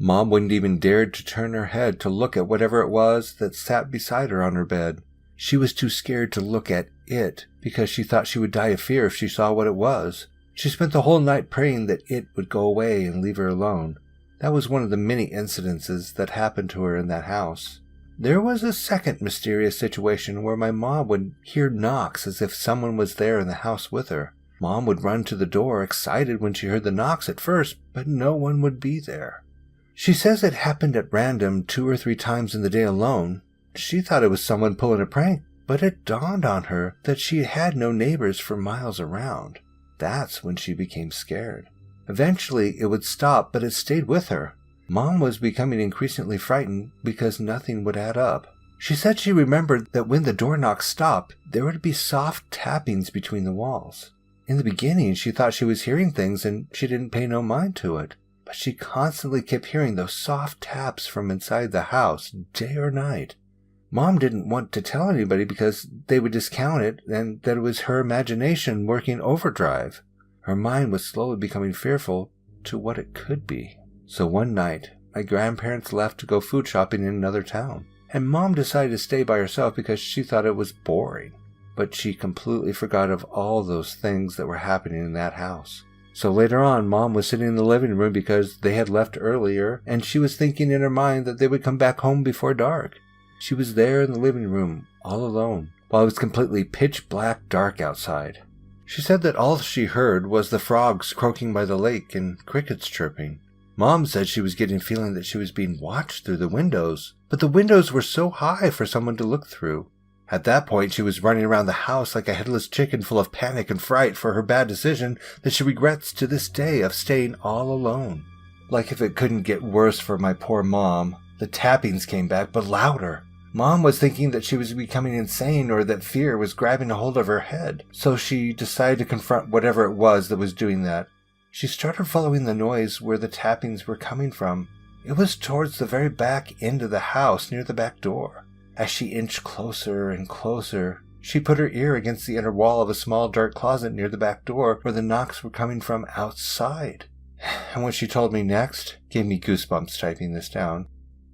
Mom wouldn't even dare to turn her head to look at whatever it was that sat beside her on her bed. She was too scared to look at it because she thought she would die of fear if she saw what it was. She spent the whole night praying that it would go away and leave her alone. That was one of the many incidences that happened to her in that house. There was a second mysterious situation where my mom would hear knocks as if someone was there in the house with her. Mom would run to the door excited when she heard the knocks at first, but no one would be there. She says it happened at random 2 or 3 times in the day alone. She thought it was someone pulling a prank, but it dawned on her that she had no neighbors for miles around. That's when she became scared. Eventually, it would stop, but it stayed with her. Mom was becoming increasingly frightened because nothing would add up. She said she remembered that when the door knocks stopped, there would be soft tappings between the walls. In the beginning, she thought she was hearing things and she didn't pay no mind to it. But she constantly kept hearing those soft taps from inside the house, day or night. Mom didn't want to tell anybody because they would discount it and that it was her imagination working overdrive. Her mind was slowly becoming fearful to what it could be. So one night, my grandparents left to go food shopping in another town, and Mom decided to stay by herself because she thought it was boring. But she completely forgot of all those things that were happening in that house. So later on, Mom was sitting in the living room because they had left earlier, and she was thinking in her mind that they would come back home before dark. She was there in the living room, all alone, while it was completely pitch black dark outside. She said that all she heard was the frogs croaking by the lake and crickets chirping. Mom said she was getting a feeling that she was being watched through the windows, but the windows were so high for someone to look through. At that point, she was running around the house like a headless chicken full of panic and fright for her bad decision that she regrets to this day of staying all alone. Like if it couldn't get worse for my poor mom, the tappings came back, but louder. Mom was thinking that she was becoming insane or that fear was grabbing a hold of her head, so she decided to confront whatever it was that was doing that. She started following the noise where the tappings were coming from. It was towards the very back end of the house near the back door. As she inched closer and closer, she put her ear against the inner wall of a small dark closet near the back door where the knocks were coming from outside. And what she told me next gave me goosebumps typing this down.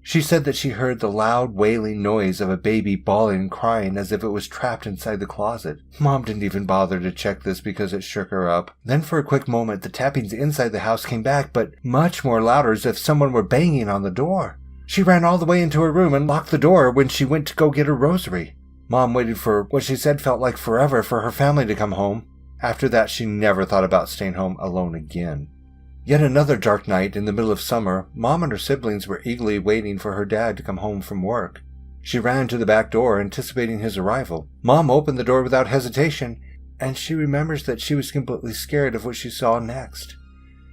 She said that she heard the loud wailing noise of a baby bawling and crying as if it was trapped inside the closet. Mom didn't even bother to check this because it shook her up. Then for a quick moment, the tappings inside the house came back, but much more louder, as if someone were banging on the door. She ran all the way into her room and locked the door when she went to go get her rosary. Mom waited for what she said felt like forever for her family to come home. After that, she never thought about staying home alone again. Yet another dark night in the middle of summer, Mom and her siblings were eagerly waiting for her dad to come home from work. She ran to the back door, anticipating his arrival. Mom opened the door without hesitation, and she remembers that she was completely scared of what she saw next.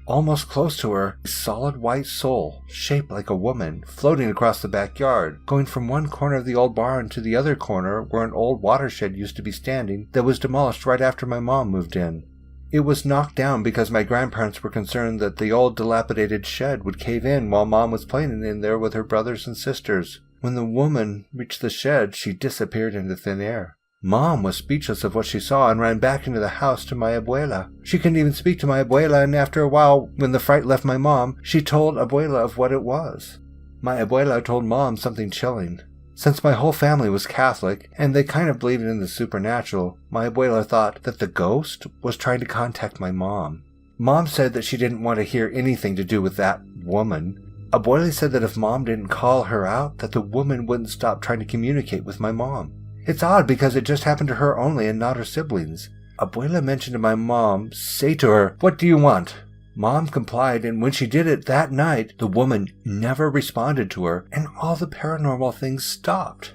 Almost close to her, a solid white soul, shaped like a woman, floating across the backyard, going from one corner of the old barn to the other corner where an old watershed used to be standing that was demolished right after my mom moved in. It was knocked down because my grandparents were concerned that the old dilapidated shed would cave in while Mom was playing in there with her brothers and sisters. When the woman reached the shed, she disappeared into thin air. Mom was speechless of what she saw and ran back into the house to my abuela. She couldn't even speak to my abuela, and after a while, when the fright left my mom, she told abuela of what it was. My abuela told Mom something chilling. Since my whole family was Catholic, and they kind of believed in the supernatural, my abuela thought that the ghost was trying to contact my mom. Mom said that she didn't want to hear anything to do with that woman. Abuela said that if Mom didn't call her out, that the woman wouldn't stop trying to communicate with my mom. It's odd because it just happened to her only and not her siblings. Abuela mentioned to my mom, say to her, "What do you want?" Mom complied, and when she did it that night, the woman never responded to her, and all the paranormal things stopped.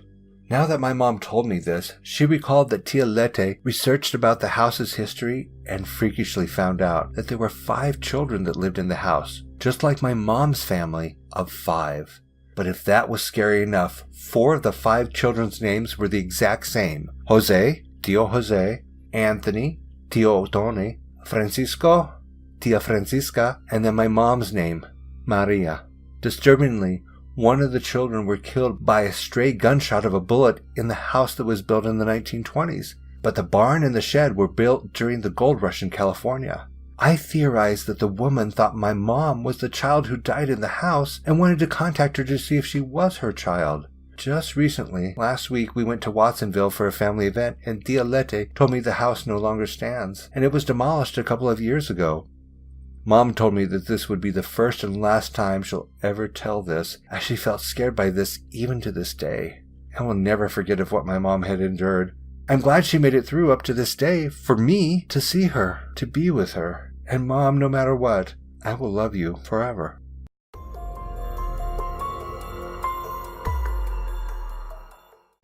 Now that my mom told me this, she recalled that Tia Lete researched about the house's history and freakishly found out that there were 5 children that lived in the house, just like my mom's family of 5. But if that was scary enough, 4 of the 5 children's names were the exact same. Jose, Tio Jose, Anthony, Tio Tony, Francisco, Tia Francisca, and then my mom's name, Maria. Disturbingly, one of the children were killed by a stray gunshot of a bullet in the house that was built in the 1920s, but the barn and the shed were built during the gold rush in California. I theorized that the woman thought my mom was the child who died in the house and wanted to contact her to see if she was her child. Just recently, last week, we went to Watsonville for a family event, and Tia Lete told me the house no longer stands, and it was demolished a couple of years ago. Mom told me that this would be the first and last time she'll ever tell this, as she felt scared by this even to this day. I will never forget of what my mom had endured. I'm glad she made it through up to this day for me to see her, to be with her. And Mom, no matter what, I will love you forever.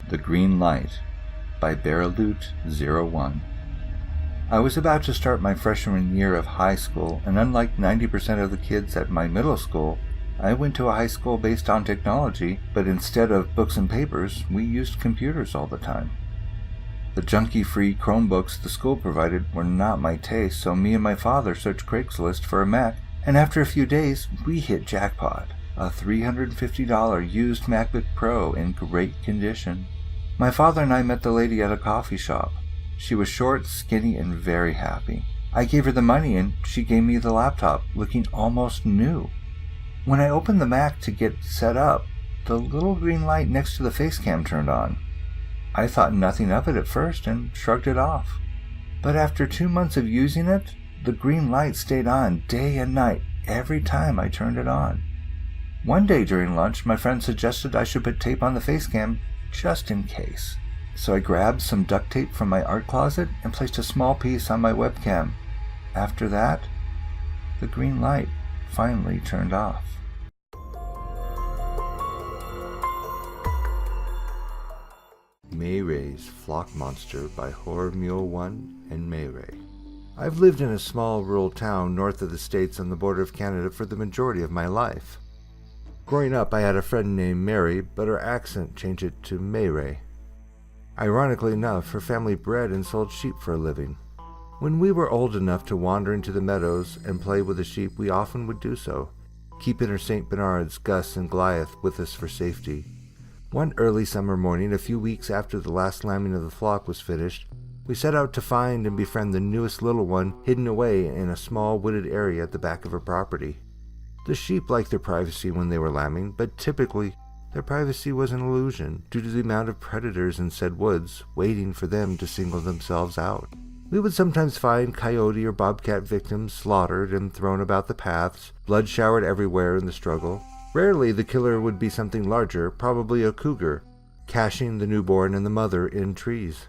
The Green Light by Baraloot01. I was about to start my freshman year of high school, and unlike 90% of the kids at my middle school, I went to a high school based on technology, but instead of books and papers, we used computers all the time. The junkie-free Chromebooks the school provided were not my taste, so me and my father searched Craigslist for a Mac, and after a few days, we hit jackpot. A $350 used MacBook Pro in great condition. My father and I met the lady at a coffee shop. She was short, skinny, and very happy. I gave her the money and she gave me the laptop, looking almost new. When I opened the Mac to get set up, the little green light next to the facecam turned on. I thought nothing of it at first and shrugged it off. But after 2 months of using it, the green light stayed on day and night every time I turned it on. One day during lunch, my friend suggested I should put tape on the facecam just in case. So I grabbed some duct tape from my art closet and placed a small piece on my webcam. After that, the green light finally turned off. MaeRae's Flock Monster by Horror Mule 1 and MaeRae. I've lived in a small rural town north of the States on the border of Canada for the majority of my life. Growing up, I had a friend named Mary, but her accent changed it to MaeRae. Ironically enough, her family bred and sold sheep for a living. When we were old enough to wander into the meadows and play with the sheep, we often would do so, keeping our St. Bernards, Gus, and Goliath with us for safety. One early summer morning, a few weeks after the last lambing of the flock was finished, we set out to find and befriend the newest little one hidden away in a small wooded area at the back of her property. The sheep liked their privacy when they were lambing, but typically their privacy was an illusion due to the amount of predators in said woods waiting for them to single themselves out. We would sometimes find coyote or bobcat victims slaughtered and thrown about the paths, blood showered everywhere in the struggle. Rarely the killer would be something larger, probably a cougar, caching the newborn and the mother in trees.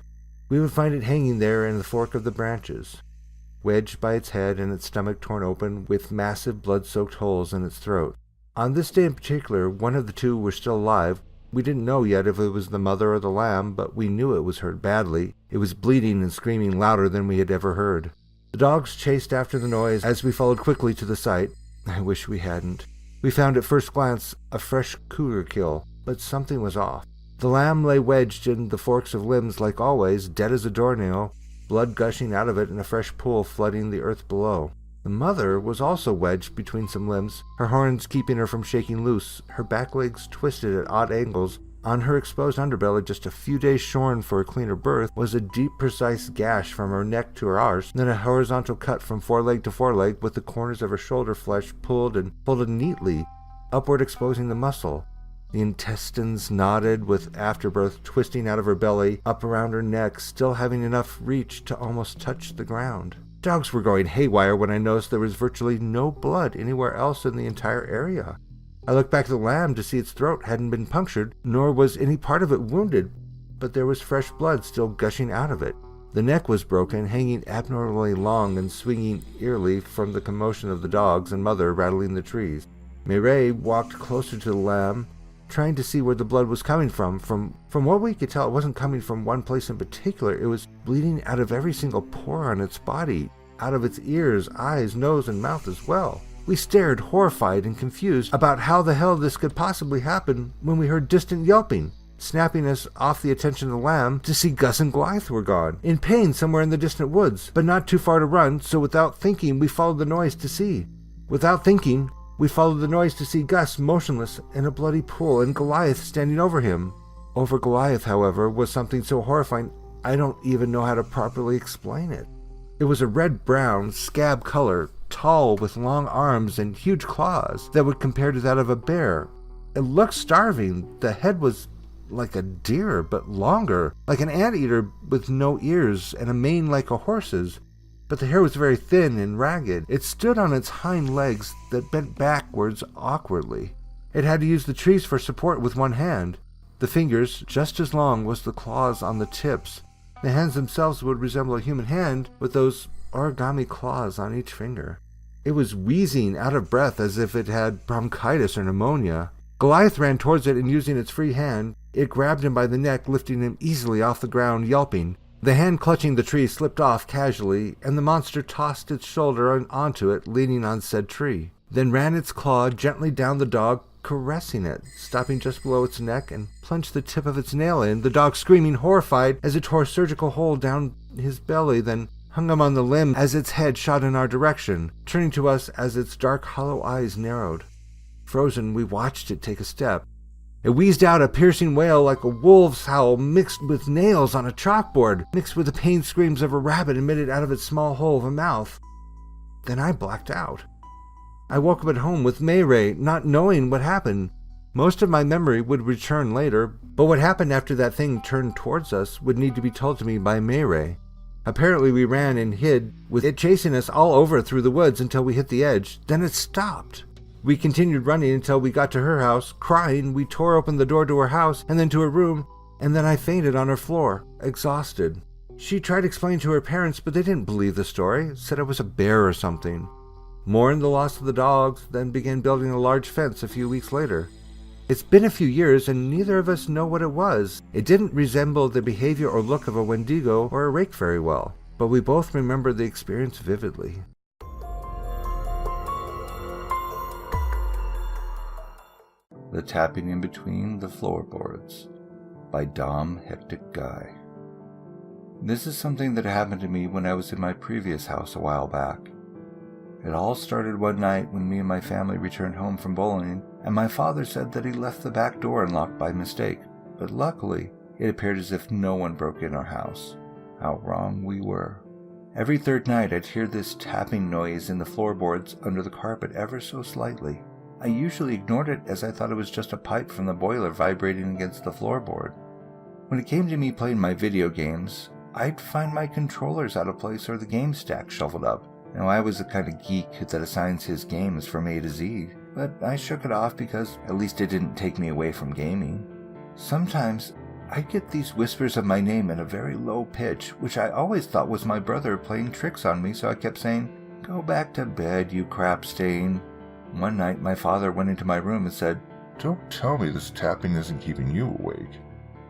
We would find it hanging there in the fork of the branches, wedged by its head and its stomach torn open with massive blood-soaked holes in its throat. On this day in particular, one of the two were still alive. We didn't know yet if it was the mother or the lamb, but we knew it was hurt badly. It was bleeding and screaming louder than we had ever heard. The dogs chased after the noise as we followed quickly to the site. I wish we hadn't. We found at first glance a fresh cougar kill, but something was off. The lamb lay wedged in the forks of limbs like always, dead as a doornail, blood gushing out of it and a fresh pool flooding the earth below. The mother was also wedged between some limbs, her horns keeping her from shaking loose, her back legs twisted at odd angles. On her exposed underbelly, just a few days shorn for a cleaner birth, was a deep, precise gash from her neck to her arse, then a horizontal cut from foreleg to foreleg with the corners of her shoulder flesh pulled and folded neatly, upward exposing the muscle. The intestines knotted with afterbirth twisting out of her belly, up around her neck, still having enough reach to almost touch the ground. Dogs were going haywire when I noticed there was virtually no blood anywhere else in the entire area. I looked back at the lamb to see its throat hadn't been punctured, nor was any part of it wounded, but there was fresh blood still gushing out of it. The neck was broken, hanging abnormally long and swinging eerily from the commotion of the dogs and mother rattling the trees. MaeRae walked closer to the lamb, trying to see where the blood was coming from. From what we could tell, it wasn't coming from one place in particular. It was bleeding out of every single pore on its body, out of its ears, eyes, nose, and mouth as well. We stared, horrified and confused, about how the hell this could possibly happen when we heard distant yelping, snapping us off the attention of the lamb to see Gus and Goliath were gone, in pain somewhere in the distant woods, but not too far to run, so without thinking, we followed the noise to see. We followed the noise to see Gus motionless in a bloody pool and Goliath standing over him. Over Goliath, however, was something so horrifying I don't even know how to properly explain it. It was a red-brown, scab color, tall with long arms and huge claws that would compare to that of a bear. It looked starving. The head was like a deer, but longer, like an anteater with no ears and a mane like a horse's. But the hair was very thin and ragged. It stood on its hind legs that bent backwards awkwardly. It had to use the trees for support with one hand. The fingers, just as long, was the claws on the tips. The hands themselves would resemble a human hand with those origami claws on each finger. It was wheezing out of breath as if it had bronchitis or pneumonia. Goliath ran towards it and using its free hand, it grabbed him by the neck, lifting him easily off the ground, yelping. The hand clutching the tree slipped off casually, and the monster tossed its shoulder onto it, leaning on said tree, then ran its claw gently down the dog, caressing it, stopping just below its neck, and plunged the tip of its nail in, the dog screaming horrified as it tore a surgical hole down his belly, then hung him on the limb as its head shot in our direction, turning to us as its dark hollow eyes narrowed. Frozen, we watched it take a step. It wheezed out a piercing wail like a wolf's howl mixed with nails on a chalkboard, mixed with the pain screams of a rabbit emitted out of its small hole of a mouth. Then I blacked out. I woke up at home with MaeRae, not knowing what happened. Most of my memory would return later, but what happened after that thing turned towards us would need to be told to me by MaeRae. Apparently we ran and hid, with it chasing us all over through the woods until we hit the edge. Then it stopped. We continued running until we got to her house. Crying, we tore open the door to her house and then to her room, and then I fainted on her floor, exhausted. She tried explaining to her parents, but they didn't believe the story, said it was a bear or something. Mourned the loss of the dogs, then began building a large fence a few weeks later. It's been a few years and neither of us know what it was. It didn't resemble the behavior or look of a Wendigo or a rake very well, but we both remember the experience vividly. The Tapping in Between the Floorboards by DomHecticGuy. This is something that happened to me when I was in my previous house a while back. It all started one night when me and my family returned home from bowling, and my father said that he left the back door unlocked by mistake, but luckily it appeared as if no one broke in our house. How wrong we were. Every third night I'd hear this tapping noise in the floorboards under the carpet ever so slightly. I usually ignored it as I thought it was just a pipe from the boiler vibrating against the floorboard. When it came to me playing my video games, I'd find my controllers out of place or the game stack shuffled up. Now, I was the kind of geek that assigns his games from A to Z, but I shook it off because at least it didn't take me away from gaming. Sometimes I'd get these whispers of my name in a very low pitch, which I always thought was my brother playing tricks on me, so I kept saying, "Go back to bed, you crap stain." One night, my father went into my room and said, "Don't tell me this tapping isn't keeping you awake."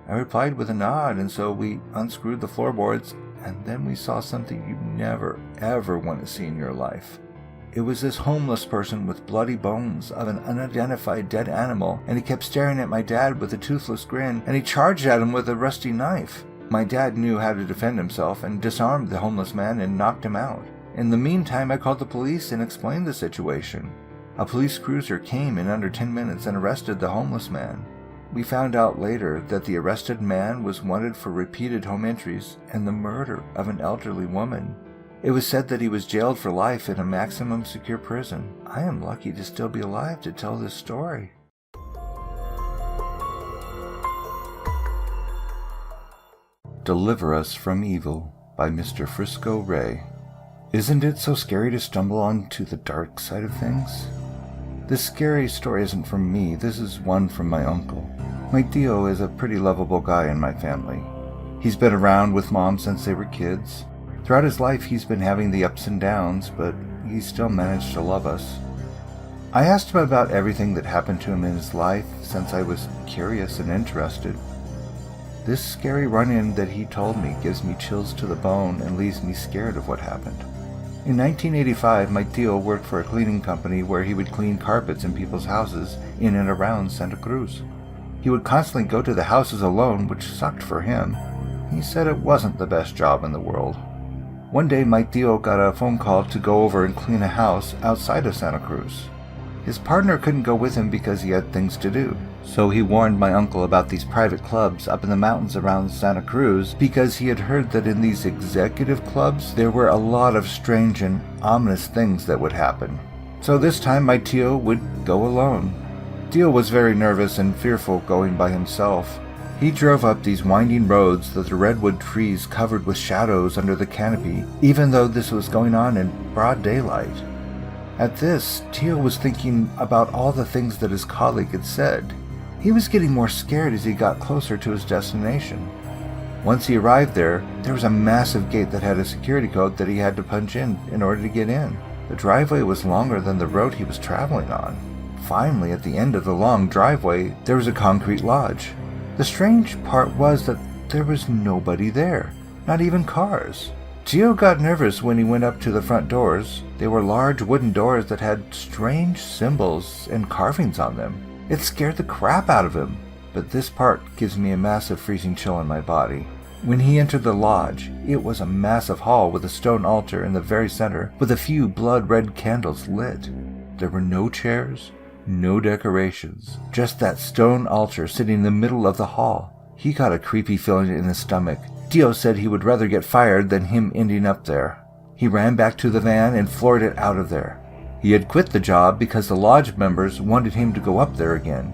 I replied with a nod, and so we unscrewed the floorboards, and then we saw something you never, ever want to see in your life. It was this homeless person with bloody bones of an unidentified dead animal, and he kept staring at my dad with a toothless grin, and he charged at him with a rusty knife. My dad knew how to defend himself and disarmed the homeless man and knocked him out. In the meantime, I called the police and explained the situation. A police cruiser came in under 10 minutes and arrested the homeless man. We found out later that the arrested man was wanted for repeated home entries and the murder of an elderly woman. It was said that he was jailed for life in a maximum secure prison. I am lucky to still be alive to tell this story. Deliver Us from Evil by Mr. FriscoRey. Isn't it so scary to stumble onto the dark side of things? This scary story isn't from me, this is one from my uncle. My Dio is a pretty lovable guy in my family. He's been around with Mom since they were kids. Throughout his life he's been having the ups and downs, but he's still managed to love us. I asked him about everything that happened to him in his life since I was curious and interested. This scary run-in that he told me gives me chills to the bone and leaves me scared of what happened. In 1985, my Tio worked for a cleaning company where he would clean carpets in people's houses in and around Santa Cruz. He would constantly go to the houses alone, which sucked for him. He said it wasn't the best job in the world. One day, my Tio got a phone call to go over and clean a house outside of Santa Cruz. His partner couldn't go with him because he had things to do. So he warned my uncle about these private clubs up in the mountains around Santa Cruz because he had heard that in these executive clubs there were a lot of strange and ominous things that would happen. So this time my Tio would go alone. Tio was very nervous and fearful going by himself. He drove up these winding roads that the redwood trees covered with shadows under the canopy, even though this was going on in broad daylight. At this, Tio was thinking about all the things that his colleague had said. He was getting more scared as he got closer to his destination. Once he arrived there was a massive gate that had a security code that he had to punch in order to get in. The driveway was longer than the road he was traveling on. Finally, at the end of the long driveway, there was a concrete lodge. The strange part was that there was nobody there, not even cars. Tio got nervous when he went up to the front doors. They were large wooden doors that had strange symbols and carvings on them. It scared the crap out of him, but this part gives me a massive freezing chill in my body. When he entered the lodge, it was a massive hall with a stone altar in the very center with a few blood-red candles lit. There were no chairs, no decorations, just that stone altar sitting in the middle of the hall. He got a creepy feeling in his stomach. Tio said he would rather get fired than him ending up there. He ran back to the van and floored it out of there. He had quit the job because the lodge members wanted him to go up there again.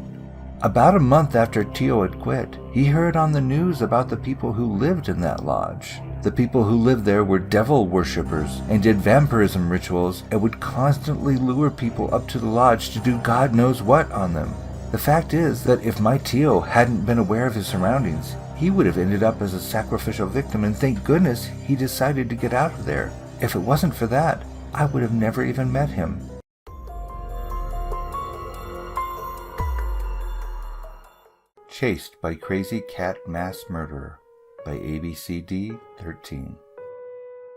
About a month after Tio had quit, he heard on the news about the people who lived in that lodge. The people who lived there were devil worshippers and did vampirism rituals and would constantly lure people up to the lodge to do God knows what on them. The fact is that if my Tio hadn't been aware of his surroundings, he would have ended up as a sacrificial victim, and thank goodness he decided to get out of there. If it wasn't for that, I would have never even met him. Chased by Crazy Cat Mass Murderer by ABCD13.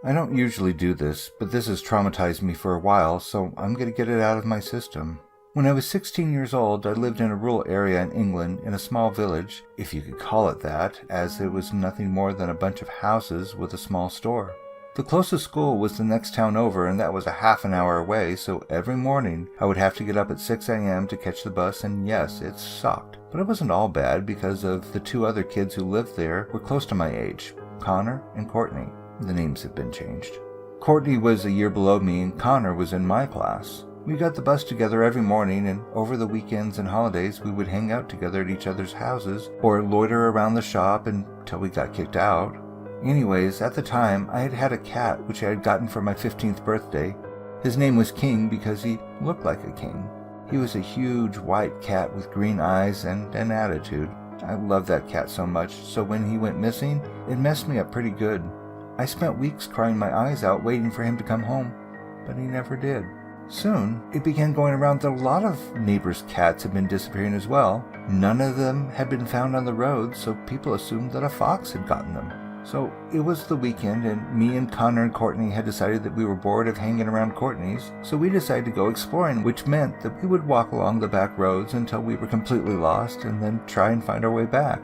I don't usually do this, but this has traumatized me for a while, so I'm going to get it out of my system. When I was 16 years old, I lived in a rural area in England in a small village, if you could call it that, as it was nothing more than a bunch of houses with a small store. The closest school was the next town over, and that was a half an hour away, so every morning I would have to get up at 6 a.m. to catch the bus, and yes, it sucked. But it wasn't all bad because of the two other kids who lived there were close to my age, Connor and Courtney. The names have been changed. Courtney was a year below me and Connor was in my class. We got the bus together every morning, and over the weekends and holidays we would hang out together at each other's houses or loiter around the shop until we got kicked out. Anyways, at the time, I had had a cat which I had gotten for my 15th birthday. His name was King because he looked like a king. He was a huge white cat with green eyes and an attitude. I loved that cat so much, so when he went missing, it messed me up pretty good. I spent weeks crying my eyes out waiting for him to come home, but he never did. Soon, it began going around that a lot of neighbors' cats had been disappearing as well. None of them had been found on the road, so people assumed that a fox had gotten them. So it was the weekend, and me and Connor and Courtney had decided that we were bored of hanging around Courtney's, so we decided to go exploring, which meant that we would walk along the back roads until we were completely lost and then try and find our way back.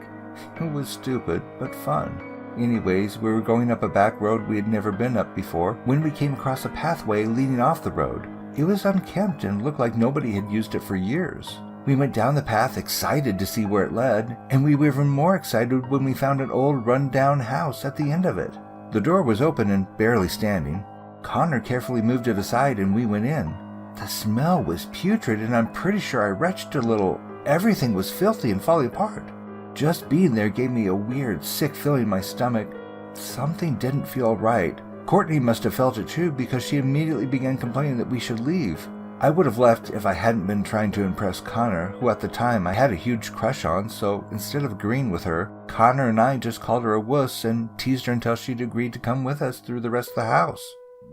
It was stupid, but fun. Anyways, we were going up a back road we had never been up before when we came across a pathway leading off the road. It was unkempt and looked like nobody had used it for years. We went down the path excited to see where it led, and we were even more excited when we found an old run-down house at the end of it. The door was open and barely standing. Connor carefully moved it aside and we went in. The smell was putrid and I'm pretty sure I retched a little. Everything was filthy and falling apart. Just being there gave me a weird, sick feeling in my stomach. Something didn't feel right. Courtney must have felt it too because she immediately began complaining that we should leave. I would have left if I hadn't been trying to impress Connor, who at the time I had a huge crush on, so instead of agreeing with her, Connor and I just called her a wuss and teased her until she'd agreed to come with us through the rest of the house.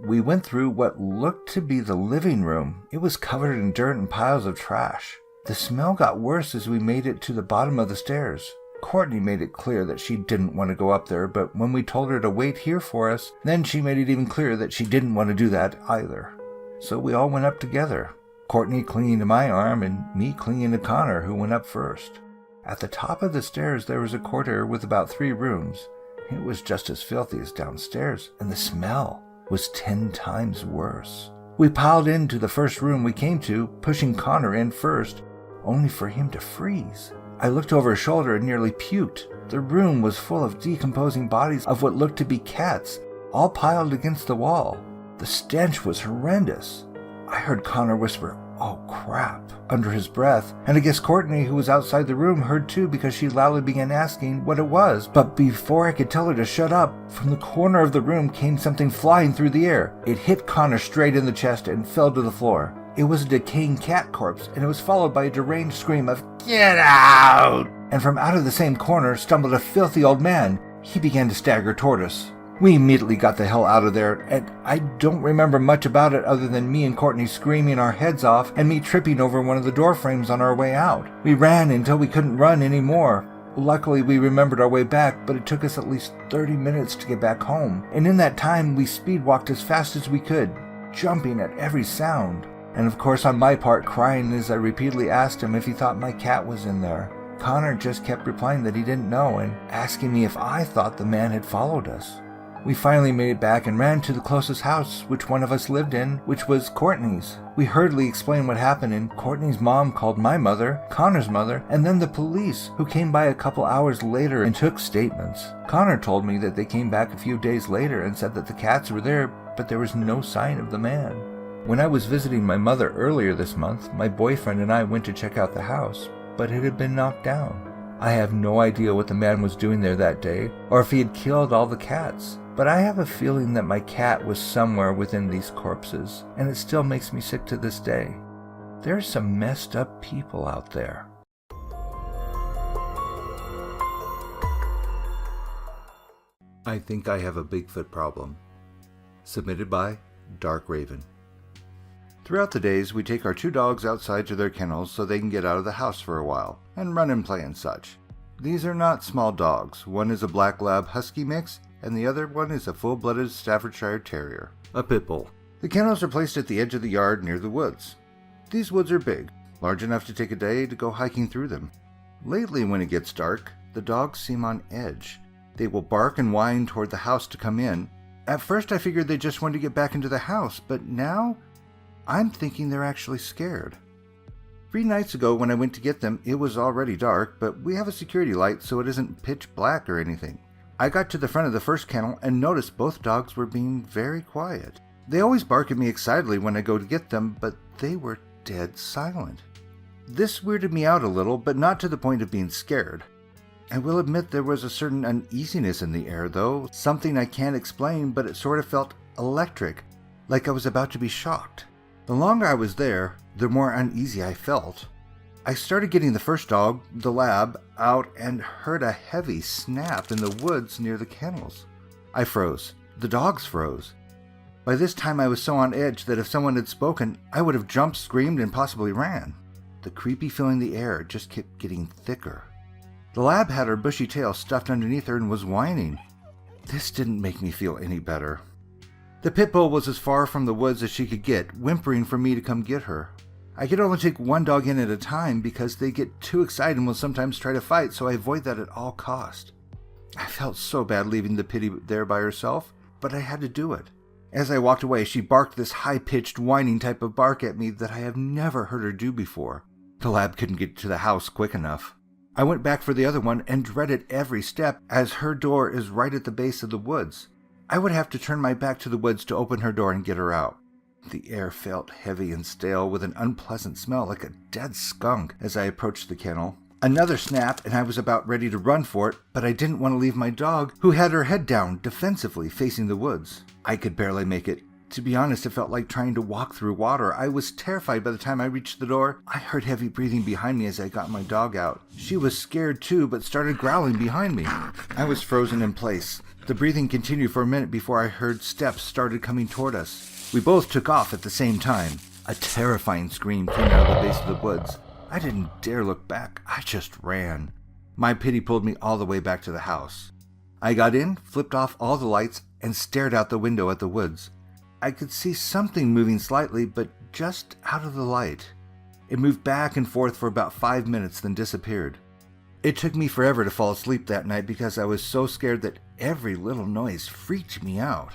We went through what looked to be the living room. It was covered in dirt and piles of trash. The smell got worse as we made it to the bottom of the stairs. Courtney made it clear that she didn't want to go up there, but when we told her to wait here for us, then she made it even clearer that she didn't want to do that either. So we all went up together, Courtney clinging to my arm and me clinging to Connor, who went up first. At the top of the stairs there was a corridor with about 3 rooms. It was just as filthy as downstairs, and the smell was 10 times worse. We piled into the first room we came to, pushing Connor in first, only for him to freeze. I looked over his shoulder and nearly puked. The room was full of decomposing bodies of what looked to be cats, all piled against the wall. The stench was horrendous. I heard Connor whisper, "Oh crap," under his breath, and I guess Courtney, who was outside the room, heard too because she loudly began asking what it was. But before I could tell her to shut up, from the corner of the room came something flying through the air. It hit Connor straight in the chest and fell to the floor. It was a decaying cat corpse, and it was followed by a deranged scream of, "Get out!" And from out of the same corner stumbled a filthy old man. He began to stagger toward us. We immediately got the hell out of there, and I don't remember much about it other than me and Courtney screaming our heads off and me tripping over one of the door frames on our way out. We ran until we couldn't run anymore. Luckily, we remembered our way back, but it took us at least 30 minutes to get back home, and in that time we speed walked as fast as we could, jumping at every sound. And of course on my part crying as I repeatedly asked him if he thought my cat was in there. Connor just kept replying that he didn't know and asking me if I thought the man had followed us. We finally made it back and ran to the closest house which one of us lived in, which was Courtney's. We hurriedly explained what happened, and Courtney's mom called my mother, Connor's mother, and then the police, who came by a couple hours later and took statements. Connor told me that they came back a few days later and said that the cats were there, but there was no sign of the man. When I was visiting my mother earlier this month, my boyfriend and I went to check out the house, but it had been knocked down. I have no idea what the man was doing there that day, or if he had killed all the cats. But I have a feeling that my cat was somewhere within these corpses, and it still makes me sick to this day. There's some messed up people out there. I think I have a Bigfoot problem. Submitted by DarkRayvyn. Throughout the days, we take our 2 dogs outside to their kennels so they can get out of the house for a while, and run and play and such. These are not small dogs. One is a Black Lab Husky mix, and the other one is a full-blooded Staffordshire Terrier, a pit bull. The kennels are placed at the edge of the yard near the woods. These woods are big, large enough to take a day to go hiking through them. Lately, when it gets dark, the dogs seem on edge. They will bark and whine toward the house to come in. At first I figured they just wanted to get back into the house, but now I'm thinking they're actually scared. 3 nights ago when I went to get them, it was already dark, but we have a security light so it isn't pitch black or anything. I got to the front of the first kennel and noticed both dogs were being very quiet. They always bark at me excitedly when I go to get them, but they were dead silent. This weirded me out a little, but not to the point of being scared. I will admit there was a certain uneasiness in the air, though, something I can't explain, but it sort of felt electric, like I was about to be shocked. The longer I was there, the more uneasy I felt. I started getting the first dog, the lab, out and heard a heavy snap in the woods near the kennels. I froze. The dogs froze. By this time I was so on edge that if someone had spoken, I would have jumped, screamed, and possibly ran. The creepy feeling in the air just kept getting thicker. The lab had her bushy tail stuffed underneath her and was whining. This didn't make me feel any better. The pit bull was as far from the woods as she could get, whimpering for me to come get her. I could only take one dog in at a time because they get too excited and will sometimes try to fight, so I avoid that at all cost. I felt so bad leaving the pitty there by herself, but I had to do it. As I walked away, she barked this high-pitched, whining type of bark at me that I have never heard her do before. The lab couldn't get to the house quick enough. I went back for the other one and dreaded every step, as her door is right at the base of the woods. I would have to turn my back to the woods to open her door and get her out. The air felt heavy and stale with an unpleasant smell like a dead skunk as I approached the kennel. Another snap and I was about ready to run for it, but I didn't want to leave my dog, who had her head down, defensively facing the woods. I could barely make it. To be honest, it felt like trying to walk through water. I was terrified by the time I reached the door. I heard heavy breathing behind me as I got my dog out. She was scared too, but started growling behind me. I was frozen in place. The breathing continued for a minute before I heard steps started coming toward us. We both took off at the same time. A terrifying scream came out of the base of the woods. I didn't dare look back. I just ran. My pity pulled me all the way back to the house. I got in, flipped off all the lights, and stared out the window at the woods. I could see something moving slightly, but just out of the light. It moved back and forth for about 5 minutes, then disappeared. It took me forever to fall asleep that night because I was so scared that every little noise freaked me out.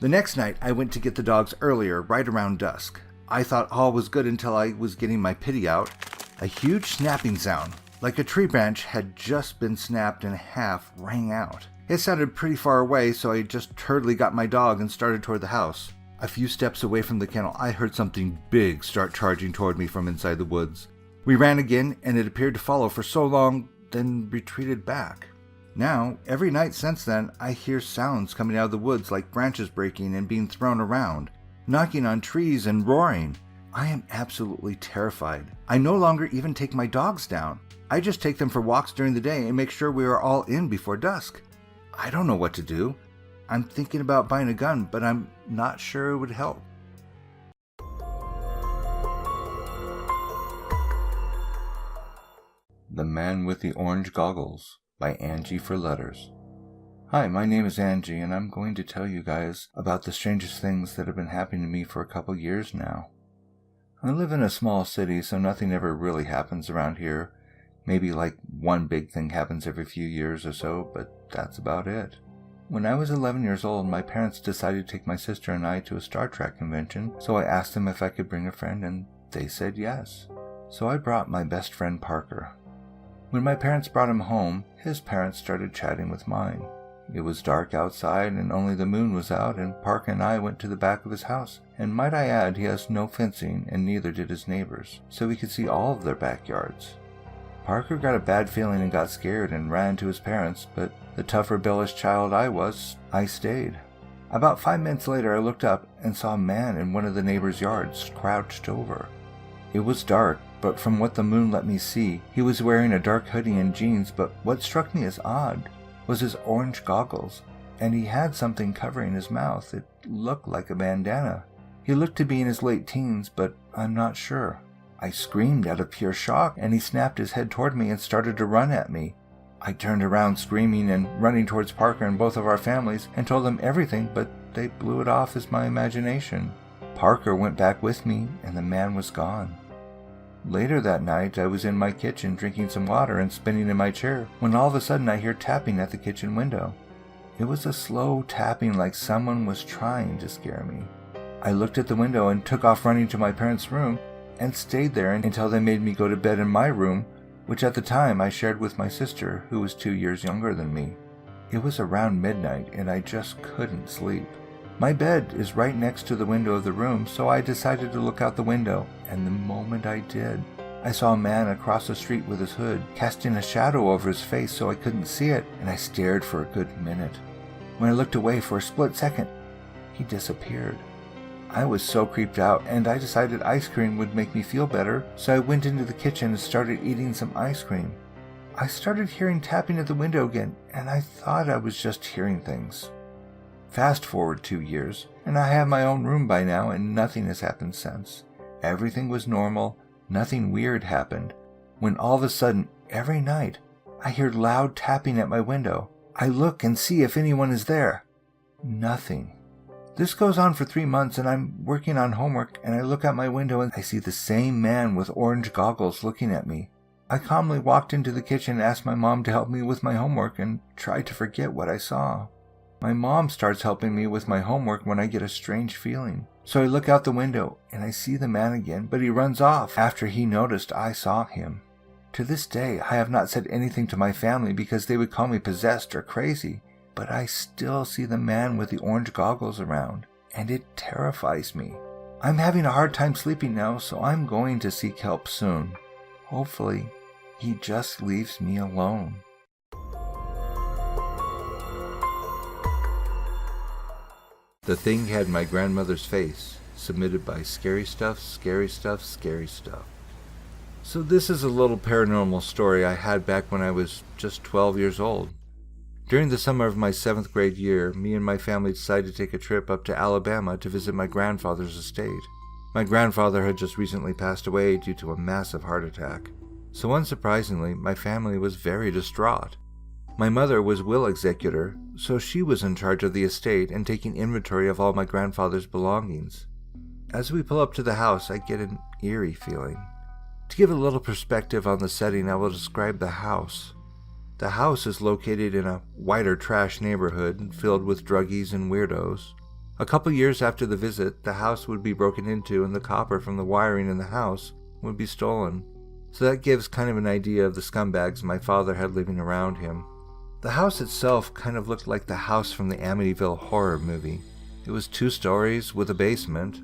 The next night, I went to get the dogs earlier, right around dusk. I thought all was good until I was getting my pity out. A huge snapping sound, like a tree branch had just been snapped in half, rang out. It sounded pretty far away, so I just hurriedly got my dog and started toward the house. A few steps away from the kennel, I heard something big start charging toward me from inside the woods. We ran again, and it appeared to follow for so long, then retreated back. Now, every night since then, I hear sounds coming out of the woods like branches breaking and being thrown around, knocking on trees and roaring. I am absolutely terrified. I no longer even take my dogs down. I just take them for walks during the day and make sure we are all in before dusk. I don't know what to do. I'm thinking about buying a gun, but I'm not sure it would help. The Man with the Orange Goggles by Angie for Letters. Hi, my name is Angie, and I'm going to tell you guys about the strangest things that have been happening to me for a couple years now. I live in a small city, so nothing ever really happens around here. Maybe like one big thing happens every few years or so, but that's about it. When I was 11 years old, my parents decided to take my sister and I to a Star Trek convention, so I asked them if I could bring a friend, and they said yes. So I brought my best friend Parker. When my parents brought him home, his parents started chatting with mine. It was dark outside and only the moon was out, and Parker and I went to the back of his house. And might I add, he has no fencing and neither did his neighbors, so we could see all of their backyards. Parker got a bad feeling and got scared and ran to his parents, but the tough rebellious child I stayed. About 5 minutes later I looked up and saw a man in one of the neighbors' yards crouched over. It was dark, but from what the moon let me see, he was wearing a dark hoodie and jeans, but what struck me as odd was his orange goggles, and he had something covering his mouth. It looked like a bandana. He looked to be in his late teens, but I'm not sure. I screamed out of pure shock, and he snapped his head toward me and started to run at me. I turned around screaming and running towards Parker and both of our families and told them everything, but they blew it off as my imagination. Parker went back with me, and the man was gone. Later that night, I was in my kitchen drinking some water and spinning in my chair, when all of a sudden I hear tapping at the kitchen window. It was a slow tapping like someone was trying to scare me. I looked at the window and took off running to my parents' room and stayed there until they made me go to bed in my room, which at the time I shared with my sister, who was 2 years younger than me. It was around midnight and I just couldn't sleep. My bed is right next to the window of the room, so I decided to look out the window, and the moment I did, I saw a man across the street with his hood, casting a shadow over his face so I couldn't see it, and I stared for a good minute. When I looked away for a split second, he disappeared. I was so creeped out, and I decided ice cream would make me feel better, so I went into the kitchen and started eating some ice cream. I started hearing tapping at the window again, and I thought I was just hearing things. Fast forward 2 years, and I have my own room by now, and nothing has happened since. Everything was normal, nothing weird happened, when all of a sudden, every night, I hear loud tapping at my window. I look and see if anyone is there. Nothing. This goes on for 3 months, and I'm working on homework, and I look out my window and I see the same man with orange goggles looking at me. I calmly walked into the kitchen and asked my mom to help me with my homework and tried to forget what I saw. My mom starts helping me with my homework when I get a strange feeling. So I look out the window and I see the man again, but he runs off after he noticed I saw him. To this day, I have not said anything to my family because they would call me possessed or crazy, but I still see the man with the orange goggles around, and it terrifies me. I'm having a hard time sleeping now, so I'm going to seek help soon. Hopefully, he just leaves me alone. The Thing Had My Grandmother's Face, submitted by ScarystuffScarystuffScarystuff. So this is a little paranormal story I had back when I was just 12 years old. During the summer of my 7th grade year, me and my family decided to take a trip up to Alabama to visit my grandfather's estate. My grandfather had just recently passed away due to a massive heart attack. So unsurprisingly, my family was very distraught. My mother was will executor, so she was in charge of the estate and taking inventory of all my grandfather's belongings. As we pull up to the house, I get an eerie feeling. To give a little perspective on the setting, I will describe the house. The house is located in a whiter trash neighborhood filled with druggies and weirdos. A couple years after the visit, the house would be broken into and the copper from the wiring in the house would be stolen. So that gives kind of an idea of the scumbags my father had living around him. The house itself kind of looked like the house from the Amityville horror movie. It was 2 stories with a basement.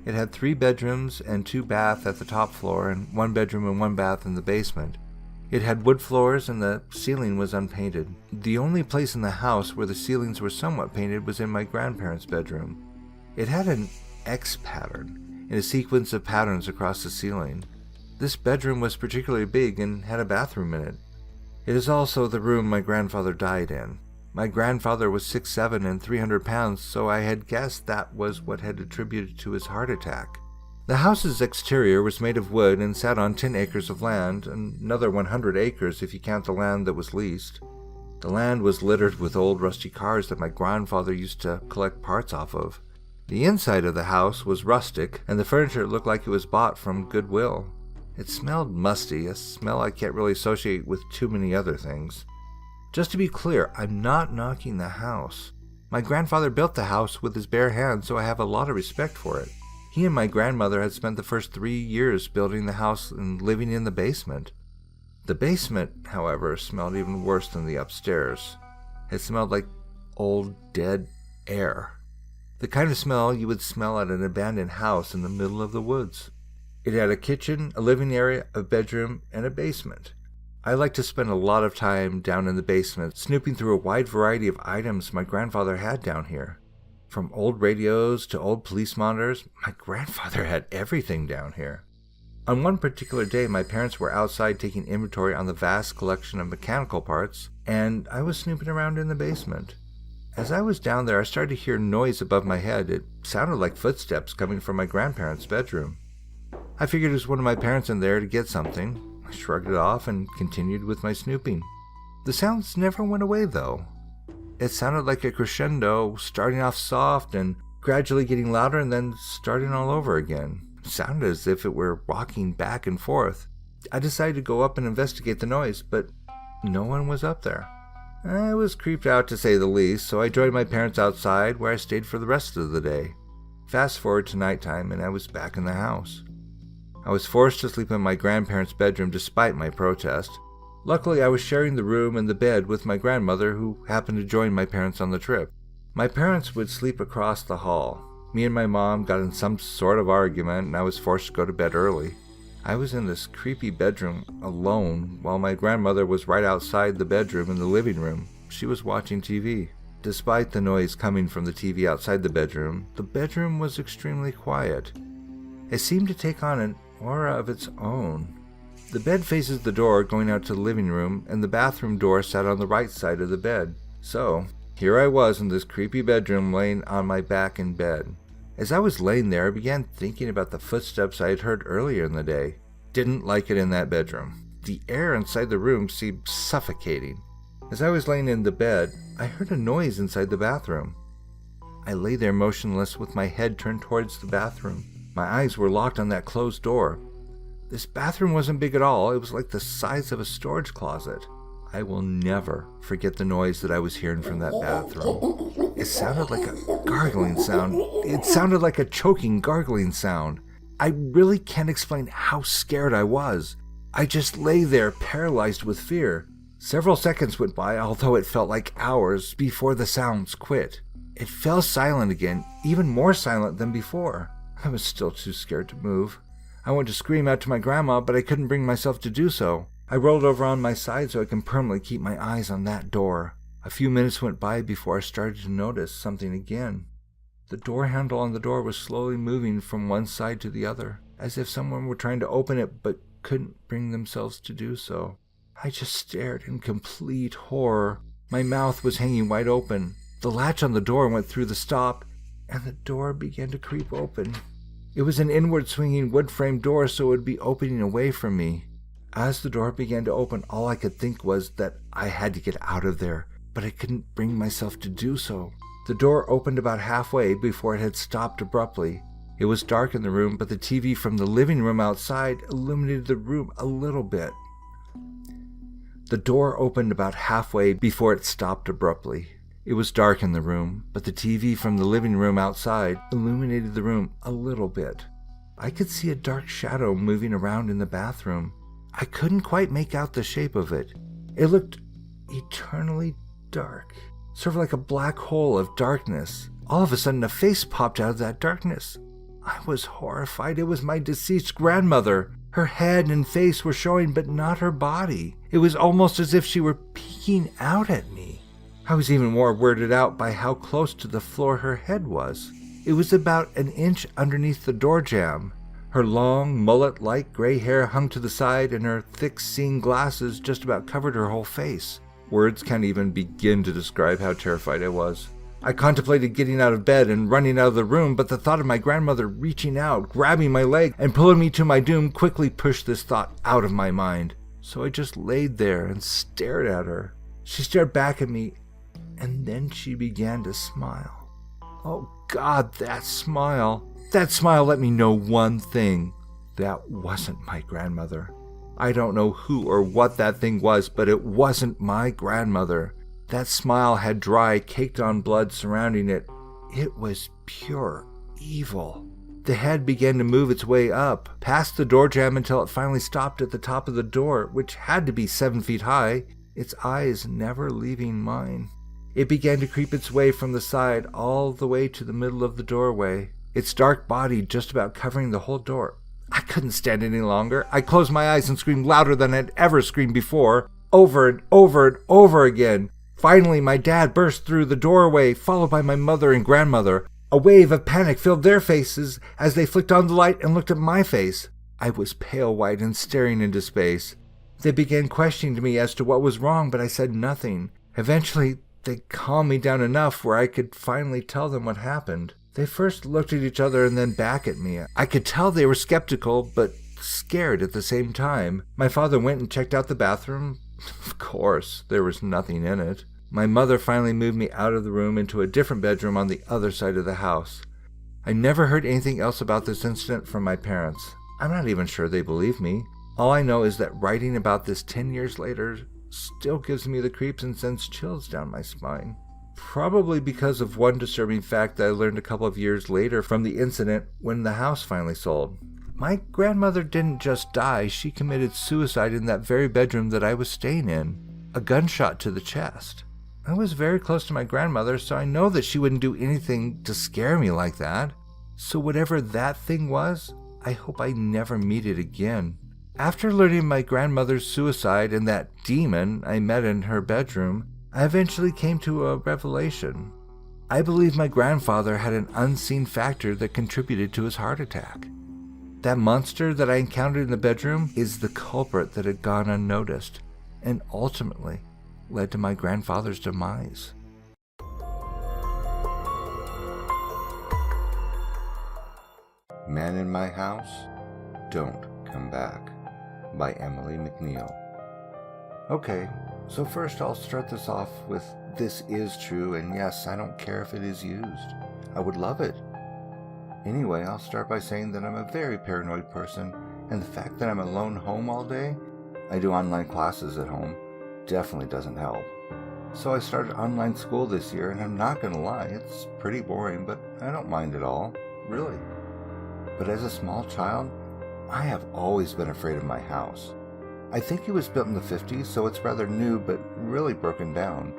It had 3 bedrooms and 2 baths at the top floor and 1 bedroom and 1 bath in the basement. It had wood floors and the ceiling was unpainted. The only place in the house where the ceilings were somewhat painted was in my grandparents' bedroom. It had an X pattern and a sequence of patterns across the ceiling. This bedroom was particularly big and had a bathroom in it. It is also the room my grandfather died in. My grandfather was 6'7" and 300 pounds, so I had guessed that was what had attributed to his heart attack. The house's exterior was made of wood and sat on 10 acres of land, another 100 acres if you count the land that was leased. The land was littered with old rusty cars that my grandfather used to collect parts off of. The inside of the house was rustic, and the furniture looked like it was bought from Goodwill. It smelled musty, a smell I can't really associate with too many other things. Just to be clear, I'm not knocking the house. My grandfather built the house with his bare hands, so I have a lot of respect for it. He and my grandmother had spent the first 3 years building the house and living in the basement. The basement, however, smelled even worse than the upstairs. It smelled like old, dead air. The kind of smell you would smell at an abandoned house in the middle of the woods. It had a kitchen, a living area, a bedroom, and a basement. I like to spend a lot of time down in the basement, snooping through a wide variety of items my grandfather had down here. From old radios to old police monitors, my grandfather had everything down here. On one particular day, my parents were outside taking inventory on the vast collection of mechanical parts, and I was snooping around in the basement. As I was down there, I started to hear noise above my head. It sounded like footsteps coming from my grandparents' bedroom. I figured it was one of my parents in there to get something. I shrugged it off and continued with my snooping. The sounds never went away, though. It sounded like a crescendo, starting off soft and gradually getting louder and then starting all over again. It sounded as if it were rocking back and forth. I decided to go up and investigate the noise, but no one was up there. I was creeped out to say the least, so I joined my parents outside where I stayed for the rest of the day. Fast forward to nighttime and I was back in the house. I was forced to sleep in my grandparents' bedroom despite my protest. Luckily, I was sharing the room and the bed with my grandmother, who happened to join my parents on the trip. My parents would sleep across the hall. Me and my mom got in some sort of argument and I was forced to go to bed early. I was in this creepy bedroom alone while my grandmother was right outside the bedroom in the living room. She was watching TV. Despite the noise coming from the TV outside the bedroom was extremely quiet. It seemed to take on an aura of its own. The bed faces the door going out to the living room, and the bathroom door sat on the right side of the bed. So, here I was in this creepy bedroom laying on my back in bed. As I was laying there, I began thinking about the footsteps I had heard earlier in the day. Didn't like it in that bedroom. The air inside the room seemed suffocating. As I was laying in the bed, I heard a noise inside the bathroom. I lay there motionless with my head turned towards the bathroom. My eyes were locked on that closed door. This bathroom wasn't big at all. It was like the size of a storage closet. I will never forget the noise that I was hearing from that bathroom. It sounded like a gargling sound. It sounded like a choking, gargling sound. I really can't explain how scared I was. I just lay there paralyzed with fear. Several seconds went by, although it felt like hours, before the sounds quit. It fell silent again, even more silent than before. I was still too scared to move. I wanted to scream out to my grandma, but I couldn't bring myself to do so. I rolled over on my side so I can permanently keep my eyes on that door. A few minutes went by before I started to notice something again. The door handle on the door was slowly moving from one side to the other, as if someone were trying to open it but couldn't bring themselves to do so. I just stared in complete horror. My mouth was hanging wide open. The latch on the door went through the stop, and the door began to creep open. It was an inward swinging wood frame door, so it would be opening away from me. As the door began to open, all I could think was that I had to get out of there, but I couldn't bring myself to do so. The door opened about halfway before it had stopped abruptly. It was dark in the room, but the TV from the living room outside illuminated the room a little bit. The door opened about halfway before it stopped abruptly. It was dark in the room, but the TV from the living room outside illuminated the room a little bit. I could see a dark shadow moving around in the bathroom. I couldn't quite make out the shape of it. It looked eternally dark, sort of like a black hole of darkness. All of a sudden, a face popped out of that darkness. I was horrified. It was my deceased grandmother. Her head and face were showing, but not her body. It was almost as if she were peeking out at me. I was even more weirded out by how close to the floor her head was. It was about an inch underneath the door jamb. Her long, mullet-like gray hair hung to the side, and her thick seeing glasses just about covered her whole face. Words can't even begin to describe how terrified I was. I contemplated getting out of bed and running out of the room, but the thought of my grandmother reaching out, grabbing my leg, and pulling me to my doom quickly pushed this thought out of my mind. So I just laid there and stared at her. She stared back at me, and then she began to smile. Oh God, that smile! That smile let me know one thing. That wasn't my grandmother. I don't know who or what that thing was, but it wasn't my grandmother. That smile had dry, caked-on blood surrounding it. It was pure evil. The head began to move its way up, past the door jamb until it finally stopped at the top of the door, which had to be 7 feet high, its eyes never leaving mine. It began to creep its way from the side all the way to the middle of the doorway, its dark body just about covering the whole door. I couldn't stand any longer. I closed my eyes and screamed louder than I'd ever screamed before, over and over and over again. Finally, my dad burst through the doorway, followed by my mother and grandmother. A wave of panic filled their faces as they flicked on the light and looked at my face. I was pale white and staring into space. They began questioning me as to what was wrong, but I said nothing. Eventually, they calmed me down enough where I could finally tell them what happened. They first looked at each other and then back at me. I could tell they were skeptical, but scared at the same time. My father went and checked out the bathroom. Of course, there was nothing in it. My mother finally moved me out of the room into a different bedroom on the other side of the house. I never heard anything else about this incident from my parents. I'm not even sure they believe me. All I know is that writing about this 10 years later still gives me the creeps and sends chills down my spine. Probably because of one disturbing fact that I learned a couple of years later from the incident when the house finally sold. My grandmother didn't just die, she committed suicide in that very bedroom that I was staying in. A gunshot to the chest. I was very close to my grandmother, so I know that she wouldn't do anything to scare me like that. So whatever that thing was, I hope I never meet it again. After learning my grandmother's suicide and that demon I met in her bedroom, I eventually came to a revelation. I believe my grandfather had an unseen factor that contributed to his heart attack. That monster that I encountered in the bedroom is the culprit that had gone unnoticed and ultimately led to my grandfather's demise. Man in My House, Don't Come Back by EmilyMcNeil. Okay, so first I'll start this off with this is true, and yes, I don't care if it is used. I would love it. Anyway, I'll start by saying that I'm a very paranoid person, and the fact that I'm alone home all day, I do online classes at home, definitely doesn't help. So I started online school this year, and I'm not gonna lie, it's pretty boring, but I don't mind at all, really. But as a small child, I have always been afraid of my house. I think it was built in the 50s, so it's rather new, but really broken down.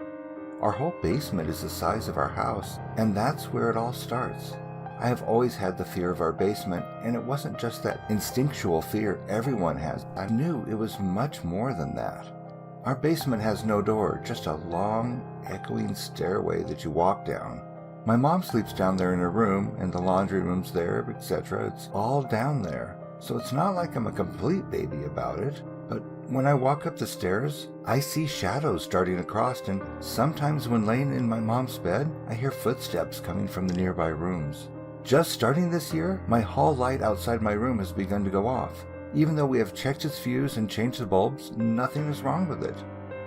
Our whole basement is the size of our house, and that's where it all starts. I have always had the fear of our basement, and it wasn't just that instinctual fear everyone has. I knew it was much more than that. Our basement has no door, just a long, echoing stairway that you walk down. My mom sleeps down there in her room, and the laundry room's there, etc. It's all down there, so it's not like I'm a complete baby about it. But when I walk up the stairs, I see shadows darting across, and sometimes when laying in my mom's bed, I hear footsteps coming from the nearby rooms. Just starting this year, my hall light outside my room has begun to go off. Even though we have checked its fuse and changed the bulbs, nothing is wrong with it.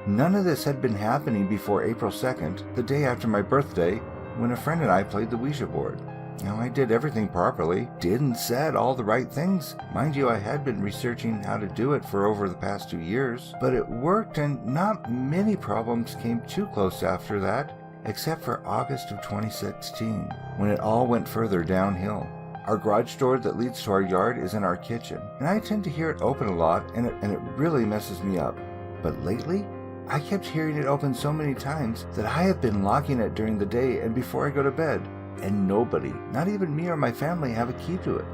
None of this had been happening before April 2nd, the day after my birthday, when a friend and I played the Ouija board. Now, I did everything properly, did and said all the right things. Mind you, I had been researching how to do it for over the past 2 years, but it worked, and not many problems came too close after that, except for August of 2016, when it all went further downhill. Our garage door that leads to our yard is in our kitchen, and I tend to hear it open a lot, and it really messes me up. But lately, I kept hearing it open so many times that I have been locking it during the day and before I go to bed, and nobody, not even me or my family, have a key to it.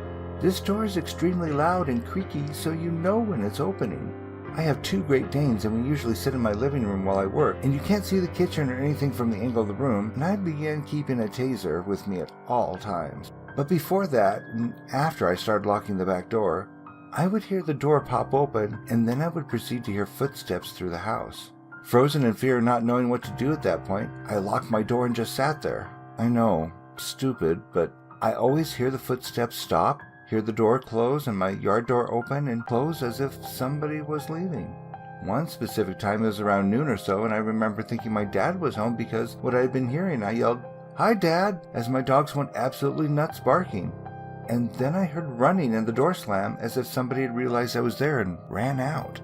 This door is extremely loud and creaky, so you know when it's opening. I have 2 Great Danes, and we usually sit in my living room while I work, and you can't see the kitchen or anything from the angle of the room, and I began keeping a taser with me at all times. But before that, and after I started locking the back door, I would hear the door pop open, and then I would proceed to hear footsteps through the house. Frozen in fear, not knowing what to do at that point, I locked my door and just sat there. I know, stupid, but I always hear the footsteps stop, hear the door close and my yard door open and close as if somebody was leaving. One specific time it was around noon or so, and I remember thinking my dad was home because what I had been hearing. I yelled, "Hi, Dad," as my dogs went absolutely nuts barking. And then I heard running and the door slam as if somebody had realized I was there and ran out.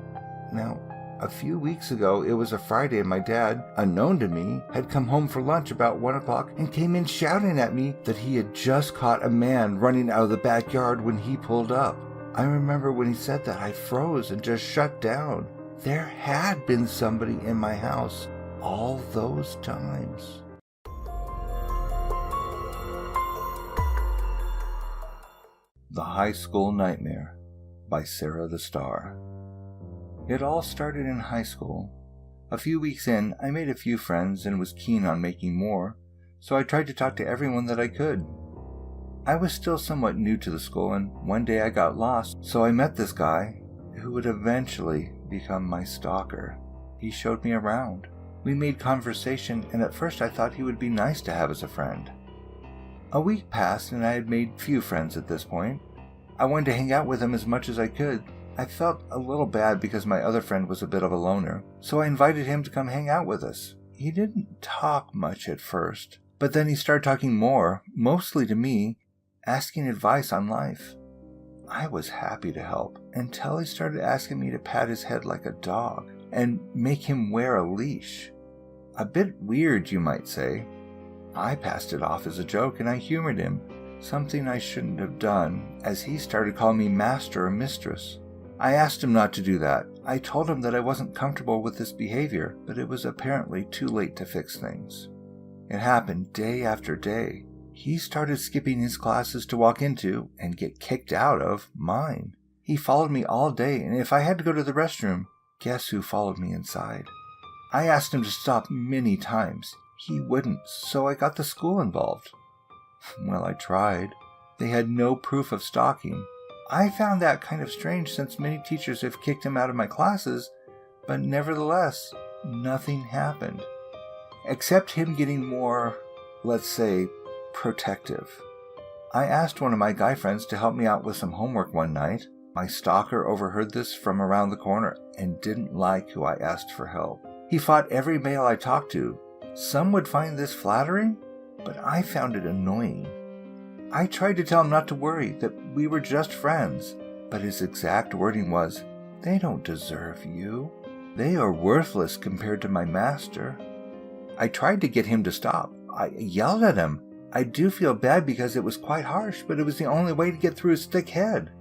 Now, a few weeks ago, it was a Friday, and my dad, unknown to me, had come home for lunch about 1 o'clock and came in shouting at me that he had just caught a man running out of the backyard when he pulled up. I remember when he said that, I froze and just shut down. There had been somebody in my house all those times. The High School Nightmare by SarahTheStar. It all started in high school. A few weeks in, I made a few friends and was keen on making more, so I tried to talk to everyone that I could. I was still somewhat new to the school, and one day I got lost, so I met this guy who would eventually become my stalker. He showed me around. We made conversation, and at first I thought he would be nice to have as a friend. A week passed, and I had made few friends at this point. I wanted to hang out with him as much as I could. I felt a little bad because my other friend was a bit of a loner, so I invited him to come hang out with us. He didn't talk much at first, but then he started talking more, mostly to me, asking advice on life. I was happy to help, until he started asking me to pat his head like a dog and make him wear a leash. A bit weird, you might say. I passed it off as a joke and I humored him, something I shouldn't have done, as he started calling me master or mistress. I asked him not to do that. I told him that I wasn't comfortable with this behavior, but it was apparently too late to fix things. It happened day after day. He started skipping his classes to walk into and get kicked out of mine. He followed me all day, and if I had to go to the restroom, guess who followed me inside? I asked him to stop many times. He wouldn't, so I got the school involved. Well, I tried. They had no proof of stalking. I found that kind of strange since many teachers have kicked him out of my classes, but nevertheless, nothing happened. Except him getting more, let's say, protective. I asked one of my guy friends to help me out with some homework one night. My stalker overheard this from around the corner and didn't like who I asked for help. He fought every male I talked to. Some would find this flattering, but I found it annoying. I tried to tell him not to worry, that we were just friends, but his exact wording was, "They don't deserve you. They are worthless compared to my master." I tried to get him to stop. I yelled at him. I do feel bad because it was quite harsh, but it was the only way to get through his thick head.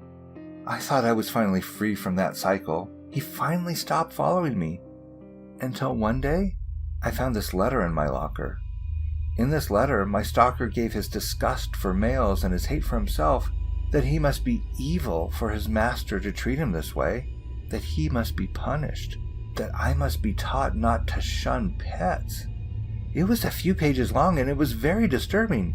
I thought I was finally free from that cycle. He finally stopped following me. Until one day, I found this letter in my locker. In this letter, my stalker gave his disgust for males and his hate for himself, that he must be evil for his master to treat him this way, that he must be punished, that I must be taught not to shun pets. It was a few pages long and it was very disturbing.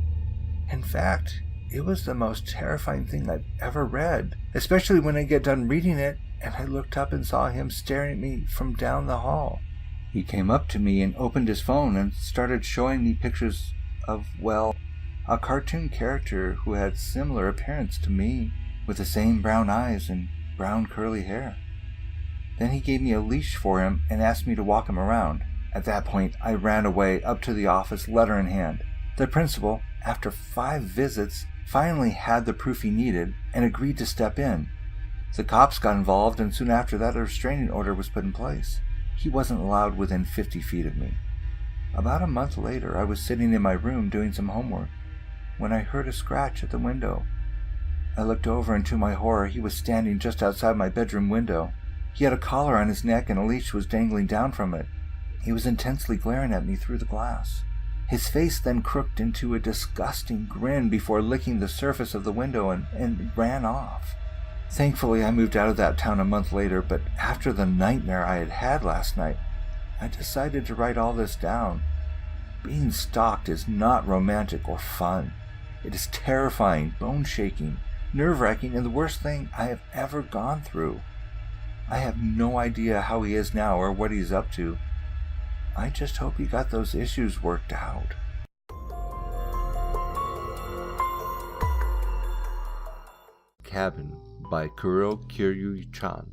In fact, it was the most terrifying thing I've ever read, especially when I get done reading it and I looked up and saw him staring at me from down the hall. He came up to me and opened his phone and started showing me pictures of, well, a cartoon character who had similar appearance to me, with the same brown eyes and brown curly hair. Then he gave me a leash for him and asked me to walk him around. At that point, I ran away up to the office, letter in hand. The principal, after 5 visits, finally had the proof he needed and agreed to step in. The cops got involved, and soon after that, a restraining order was put in place. He wasn't allowed within 50 feet of me. About a month later, I was sitting in my room doing some homework when I heard a scratch at the window. I looked over, and to my horror, he was standing just outside my bedroom window. He had a collar on his neck and a leash was dangling down from it. He was intensely glaring at me through the glass. His face then crooked into a disgusting grin before licking the surface of the window and ran off. Thankfully, I moved out of that town a month later, but after the nightmare I had had last night, I decided to write all this down. Being stalked is not romantic or fun. It is terrifying, bone-shaking, nerve-wracking, and the worst thing I have ever gone through. I have no idea how he is now or what he's up to. I just hope he got those issues worked out. Cabin by KuroKiryuuChan.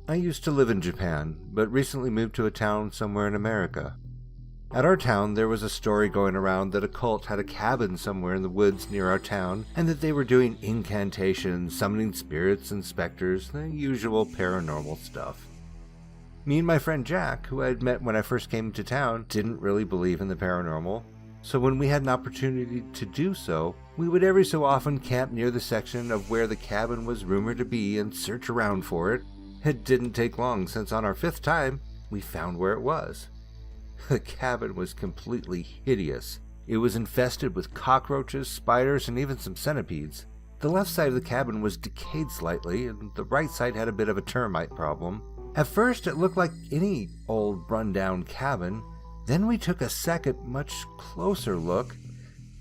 I used to live in Japan, but recently moved to a town somewhere in America. At our town, there was a story going around that a cult had a cabin somewhere in the woods near our town, and that they were doing incantations, summoning spirits and specters, the usual paranormal stuff. Me and my friend Jack, who I had met when I first came to town, didn't really believe in the paranormal, so when we had an opportunity to do so, we would every so often camp near the section of where the cabin was rumored to be and search around for it. It didn't take long, since on our 5th time, we found where it was. The cabin was completely hideous. It was infested with cockroaches, spiders, and even some centipedes. The left side of the cabin was decayed slightly, and the right side had a bit of a termite problem. At first, it looked like any old run-down cabin. Then we took a second, much closer look.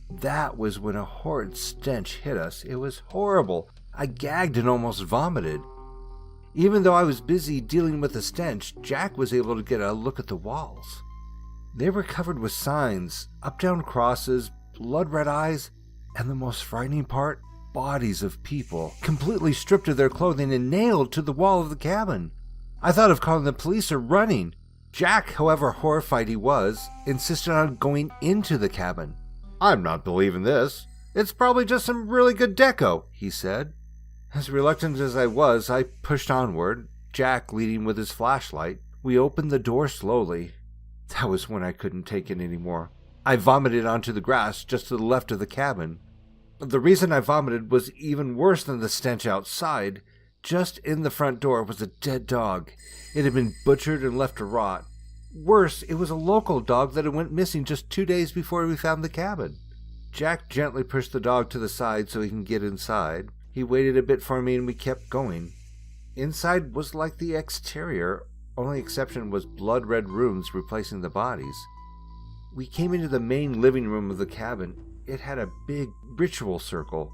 That was when a horrid stench hit us. It was horrible. I gagged and almost vomited. Even though I was busy dealing with the stench, Jack was able to get a look at the walls. They were covered with signs, up-down crosses, blood-red eyes, and the most frightening part, bodies of people, completely stripped of their clothing and nailed to the wall of the cabin. I thought of calling the police or running. Jack, however horrified he was, insisted on going into the cabin. "I'm not believing this. It's probably just some really good deco," he said. As reluctant as I was, I pushed onward, Jack leading with his flashlight. We opened the door slowly. That was when I couldn't take it anymore. I vomited onto the grass just to the left of the cabin. The reason I vomited was even worse than the stench outside. just in the front door was a dead dog. It had been butchered and left to rot. Worse, it was a local dog that had went missing just 2 days before we found the cabin. Jack gently pushed the dog to the side so he can get inside. He waited a bit for me and we kept going. Inside was like the exterior, only exception was blood-red rooms replacing the bodies. We came into the main living room of the cabin. It had a big ritual circle.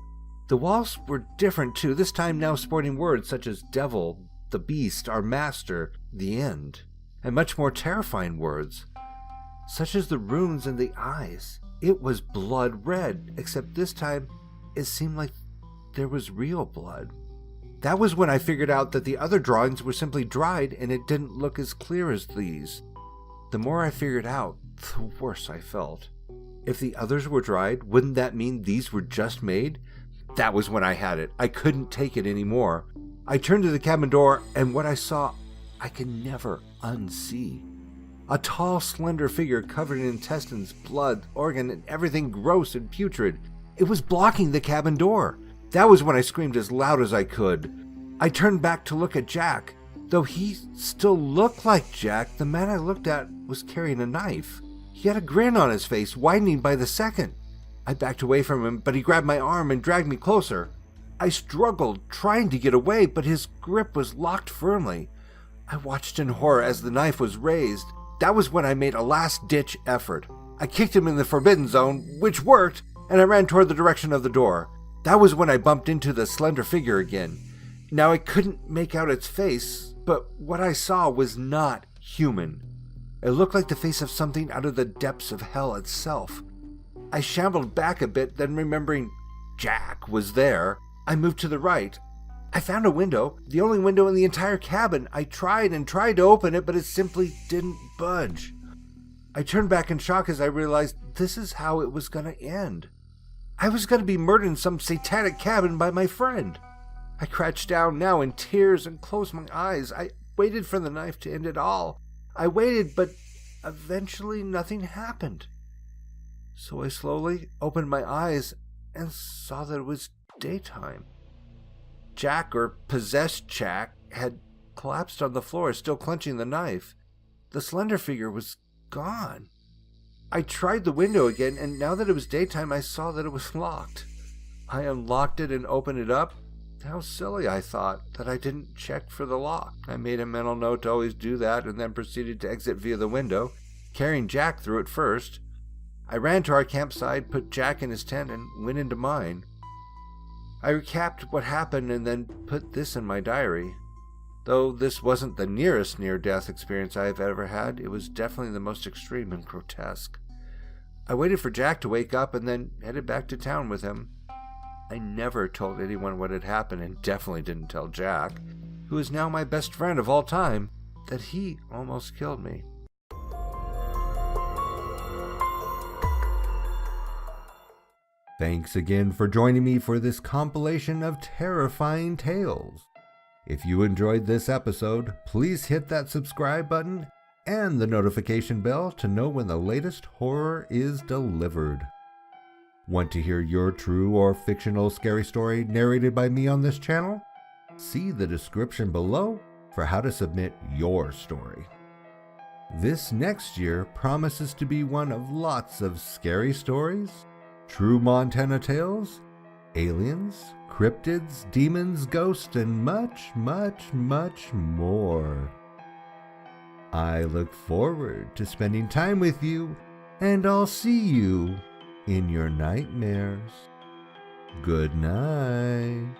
The walls were different too, this time now sporting words such as devil, the beast, our master, the end, and much more terrifying words, such as the runes and the eyes. It was blood red, except this time it seemed like there was real blood. That was when I figured out that the other drawings were simply dried and it didn't look as clear as these. The more I figured out, the worse I felt. If the others were dried, wouldn't that mean these were just made? That was when I had it. I couldn't take it anymore. I turned to the cabin door, and what I saw, I can never unsee. A tall, slender figure covered in intestines, blood, organ, and everything gross and putrid. It was blocking the cabin door. That was when I screamed as loud as I could. I turned back to look at Jack. Though he still looked like Jack, the man I looked at was carrying a knife. He had a grin on his face, widening by the second. I backed away from him, but he grabbed my arm and dragged me closer. I struggled, trying to get away, but his grip was locked firmly. I watched in horror as the knife was raised. That was when I made a last-ditch effort. I kicked him in the forbidden zone, which worked, and I ran toward the direction of the door. That was when I bumped into the slender figure again. Now I couldn't make out its face, but what I saw was not human. It looked like the face of something out of the depths of hell itself. I shambled back a bit, then remembering Jack was there, I moved to the right. I found a window, the only window in the entire cabin. I tried to open it, but it simply didn't budge. I turned back in shock as I realized this is how it was going to end. I was going to be murdered in some satanic cabin by my friend. I crouched down now in tears and closed my eyes. I waited for the knife to end it all. I waited, but eventually nothing happened. So I slowly opened my eyes and saw that it was daytime. Jack, or possessed Jack, had collapsed on the floor, still clenching the knife. The slender figure was gone. I tried the window again, and now that it was daytime, I saw that it was locked. I unlocked it and opened it up. How silly, I thought, that I didn't check for the lock. I made a mental note to always do that and then proceeded to exit via the window, carrying Jack through it first. I ran to our campsite, put Jack in his tent, and went into mine. I recapped what happened and then put this in my diary. Though this wasn't the nearest near-death experience I have ever had, it was definitely the most extreme and grotesque. I waited for Jack to wake up and then headed back to town with him. I never told anyone what had happened and definitely didn't tell Jack, who is now my best friend of all time, that he almost killed me. Thanks again for joining me for this compilation of terrifying tales. If you enjoyed this episode, please hit that subscribe button and the notification bell to know when the latest horror is delivered. Want to hear your true or fictional scary story narrated by me on this channel? See the description below for how to submit your story. This next year promises to be one of lots of scary stories, true Montana tales, aliens, cryptids, demons, ghosts, and much, much, much more. I look forward to spending time with you, and I'll see you in your nightmares. Good night.